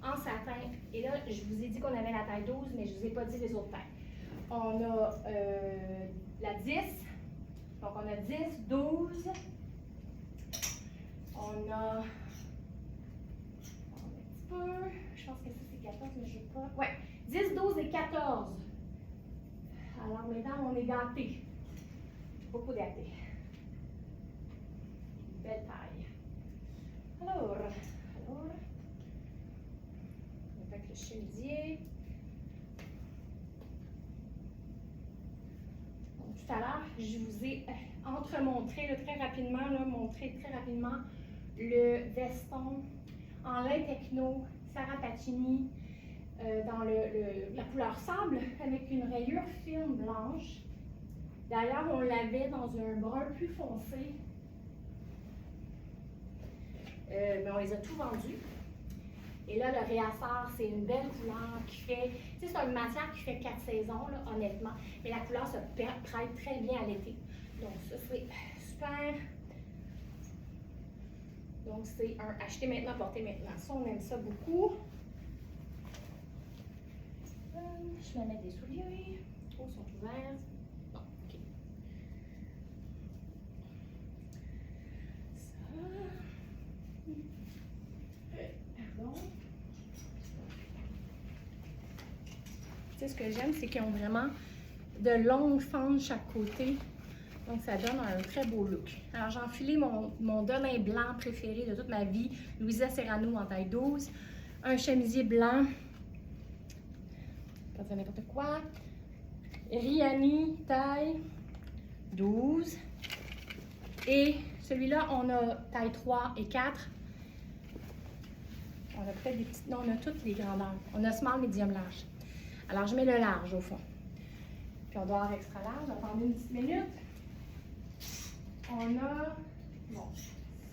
en satin. Et là, je vous ai dit qu'on avait la taille 12, mais je ne vous ai pas dit les autres tailles. On a la 10, Donc, on a 10, 12. On a... un petit peu. Je pense que ça, c'est 14, mais je ne veux pas. Ouais, 10, 12 et 14. Alors, maintenant, on est gâtés. Beaucoup gâtés. Belle taille. Alors, on va avec le chemisier. Donc, tout à l'heure, je vous ai entremontré très rapidement, montré très rapidement le veston en lin techno Sarah Pacini dans la couleur sable avec une rayure fine blanche. D'ailleurs, on l'avait dans un brun plus foncé. Mais on les a tous vendus. Et là, le réassort, c'est une belle couleur qui fait... Tu sais, c'est une matière qui fait 4 saisons, là, honnêtement. Mais la couleur se prête très bien à l'été. Donc, ça, c'est super. Donc, c'est un acheter maintenant, porter maintenant. Ça, on aime ça beaucoup. Je vais mettre des souliers. Oh, ils sont ouverts. Bon, OK. Ça. Pardon. Tu sais, ce que j'aime, c'est qu'ils ont vraiment de longues fentes de chaque côté. Donc, ça donne un très beau look. Alors, j'ai enfilé mon denim blanc préféré de toute ma vie, Louisa Serrano en taille 12. Un chemisier blanc, pas dire n'importe quoi. Rihanni, taille 12. Et celui-là, on a taille 3 et 4. On a peut-être des petites... Non, on a toutes les grandeurs. On a small, medium, large. Alors, je mets le large au fond. Puis, on doit avoir extra large. Attendez une petite minute. On a... Bon,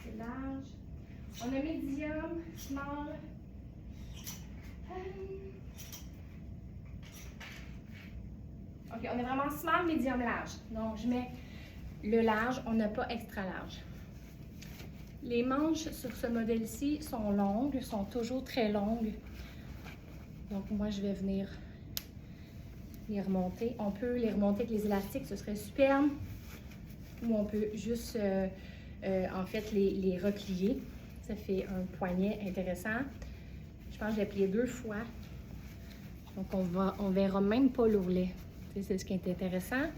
c'est large. On a medium, small. OK, on est vraiment small, medium, large. Donc, je mets le large. On n'a pas extra large. Les manches sur ce modèle-ci sont longues, sont toujours très longues. Donc, moi, je vais venir les remonter. On peut les remonter avec les élastiques, ce serait superbe. Ou on peut juste, en fait, les replier. Ça fait un poignet intéressant. Je pense que je vais plier 2 fois. Donc, on verra même pas l'ourlet. C'est ce qui est intéressant.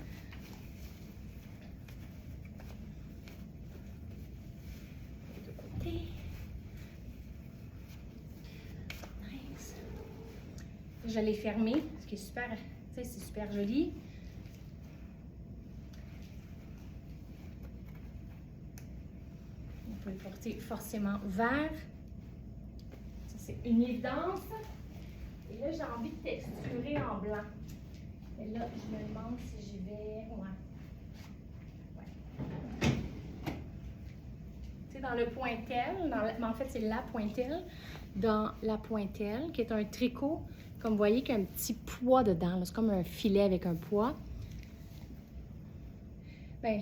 De côté. Nice. Je l'ai fermé, ce qui est super, tu sais, c'est super joli. On peut le porter forcément vert. Ça, c'est une évidence. Et là, j'ai envie de texturer en blanc. Et là, je me demande si j'y vais. Ouais. Tu sais, dans le pointel, mais en fait, c'est la pointelle. Dans la pointelle, qui est un tricot, comme vous voyez, qui a un petit poids dedans. C'est comme un filet avec un poids. Bien,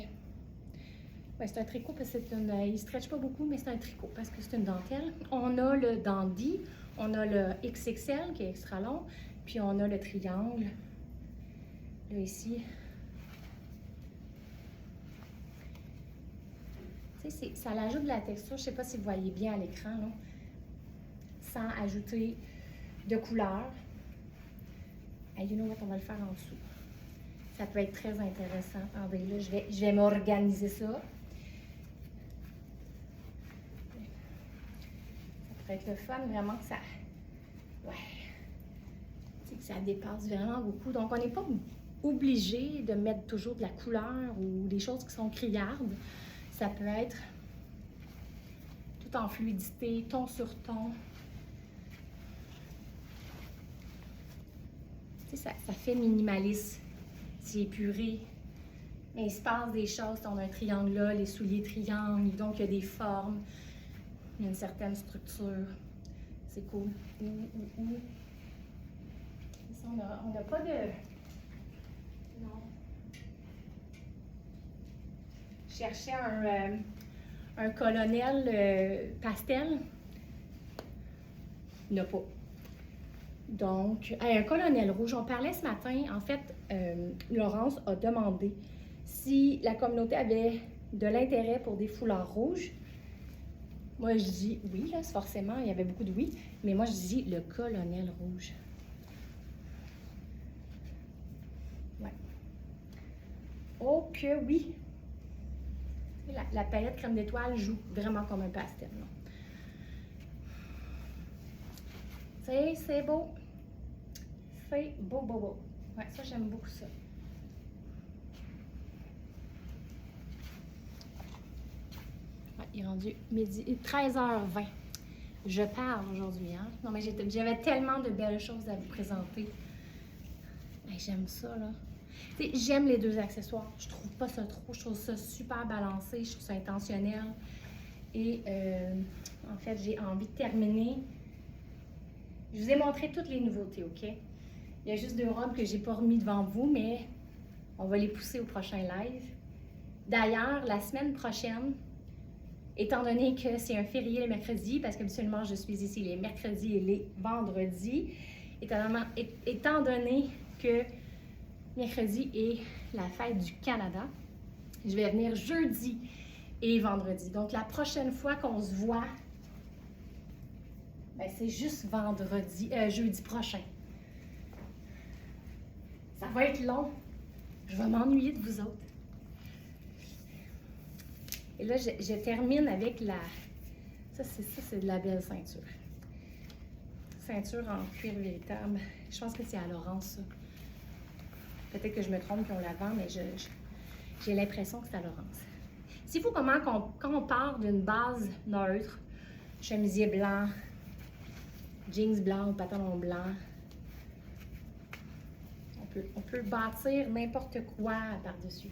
ouais, c'est un tricot parce que il ne stretch pas beaucoup, mais c'est un tricot parce que c'est une dentelle. On a le dandy, on a le XXL qui est extra long, puis on a le triangle. Là, ici. Tu sais, ça ajoute de la texture. Je ne sais pas si vous voyez bien à l'écran, là. Sans ajouter de couleur. Et you know what, on va le faire en dessous. Ça peut être très intéressant. Attendez, là, je vais m'organiser ça. Ça pourrait être le fun, vraiment, que ça... Ouais. Tu sais, que ça dépasse vraiment beaucoup. Donc, on n'est pas obligé de mettre toujours de la couleur ou des choses qui sont criardes. Ça peut être tout en fluidité, ton sur ton. Tu sais, ça fait minimaliste. C'est épuré. Mais il se passe des choses. On a un triangle là, les souliers triangles, donc il y a des formes. Il y a une certaine structure. C'est cool. Ça, on n'a pas de... Non. Je cherchais un colonel pastel. Il n'y en a pas. Donc, un colonel rouge. On parlait ce matin, en fait, Laurence a demandé si la communauté avait de l'intérêt pour des foulards rouges. Moi, je dis oui, là, forcément, il y avait beaucoup de oui, mais moi, je dis le colonel rouge. Ouais. Oh que oui! La palette crème d'étoile joue vraiment comme un pastel. C'est beau. C'est beau, beau, beau. Ouais, ça, j'aime beaucoup ça. Ouais, il est rendu midi, 13h20. Je parle aujourd'hui, hein? Non, mais j'avais tellement de belles choses à vous présenter. Hey, j'aime ça, là. T'sais, j'aime les deux accessoires. Je trouve pas ça trop. Je trouve ça super balancé. Je trouve ça intentionnel. Et en fait, j'ai envie de terminer. Je vous ai montré toutes les nouveautés, OK? Il y a juste 2 robes que j'ai pas remis devant vous, mais on va les pousser au prochain live. D'ailleurs, la semaine prochaine, étant donné que c'est un férié le mercredi, parce qu'habituellement je suis ici les mercredis et les vendredis, étant donné que mercredi est la fête du Canada, je vais venir jeudi et vendredi. Donc la prochaine fois qu'on se voit, ben, c'est juste jeudi prochain. Ça va être long. Je vais m'ennuyer de vous autres. Et là, je termine avec la... Ça, c'est de la belle ceinture. Ceinture en cuir véritable. Je pense que c'est à Laurence, ça. Peut-être que je me trompe qu'on la vend, mais j'ai l'impression que c'est à Laurence. C'est fou comment, quand on part d'une base neutre, chemisier blanc, jeans blanc ou pantalon blanc, on peut bâtir n'importe quoi par-dessus.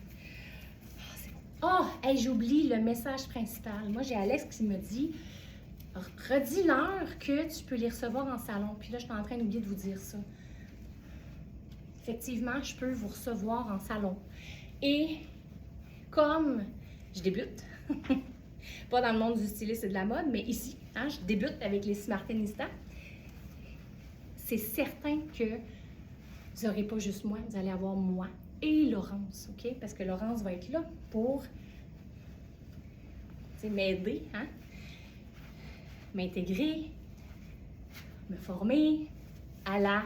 Oh, hey, j'oublie le message principal. Moi, j'ai Alex qui me dit, redis-leur que tu peux les recevoir en salon. Puis là, je suis en train d'oublier de vous dire ça. Effectivement, je peux vous recevoir en salon. Et comme je débute, pas dans le monde du stylisme et de la mode, mais ici, hein, je débute avec les Smartinista, c'est certain que vous n'aurez pas juste moi, vous allez avoir moi et Laurence, OK? Parce que Laurence va être là pour m'aider, hein? M'intégrer, me former à la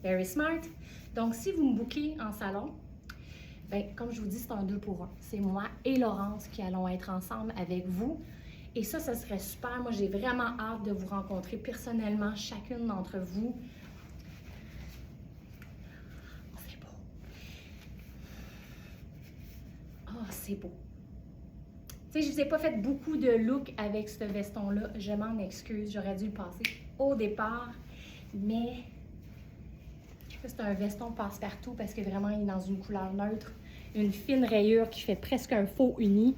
Very Smart. Donc, si vous me bookez en salon, bien, comme je vous dis, c'est un 2 pour 1. C'est moi et Laurence qui allons être ensemble avec vous. Et ça serait super. Moi, j'ai vraiment hâte de vous rencontrer personnellement, chacune d'entre vous. C'est beau. Oh, c'est beau. Tu sais, je ne vous ai pas fait beaucoup de looks avec ce veston-là. Je m'en excuse. J'aurais dû le passer au départ. Mais c'est un veston passe-partout parce que vraiment, il est dans une couleur neutre. Une fine rayure qui fait presque un faux uni.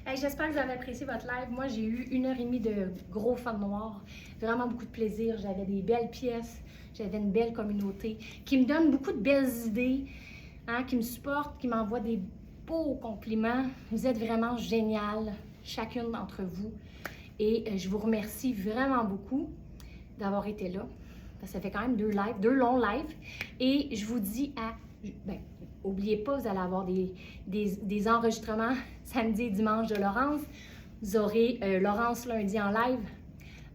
Hey, j'espère que vous avez apprécié votre live. Moi, j'ai eu 1h30 de gros fun noir. Vraiment beaucoup de plaisir. J'avais des belles pièces. J'avais une belle communauté qui me donne beaucoup de belles idées, hein, qui me supporte, qui m'envoie des beaux compliments. Vous êtes vraiment géniales, chacune d'entre vous. Et je vous remercie vraiment beaucoup d'avoir été là. Ça fait quand même 2 longs lives. Et je vous dis n'oubliez pas, vous allez avoir des enregistrements samedi et dimanche de Laurence. Vous aurez Laurence lundi en live.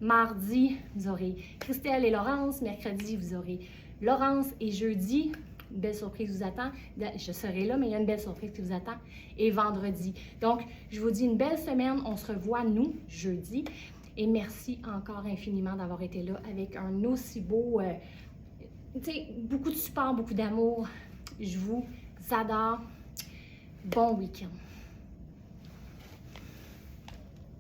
Mardi, vous aurez Christelle et Laurence. Mercredi, vous aurez Laurence. Et jeudi, une belle surprise vous attend. Je serai là, mais il y a une belle surprise qui vous attend. Et vendredi. Donc, je vous dis une belle semaine. On se revoit, nous, jeudi. Et merci encore infiniment d'avoir été là avec un aussi beau... tu sais, beaucoup de support, beaucoup d'amour. Je vous adore. Bon week-end.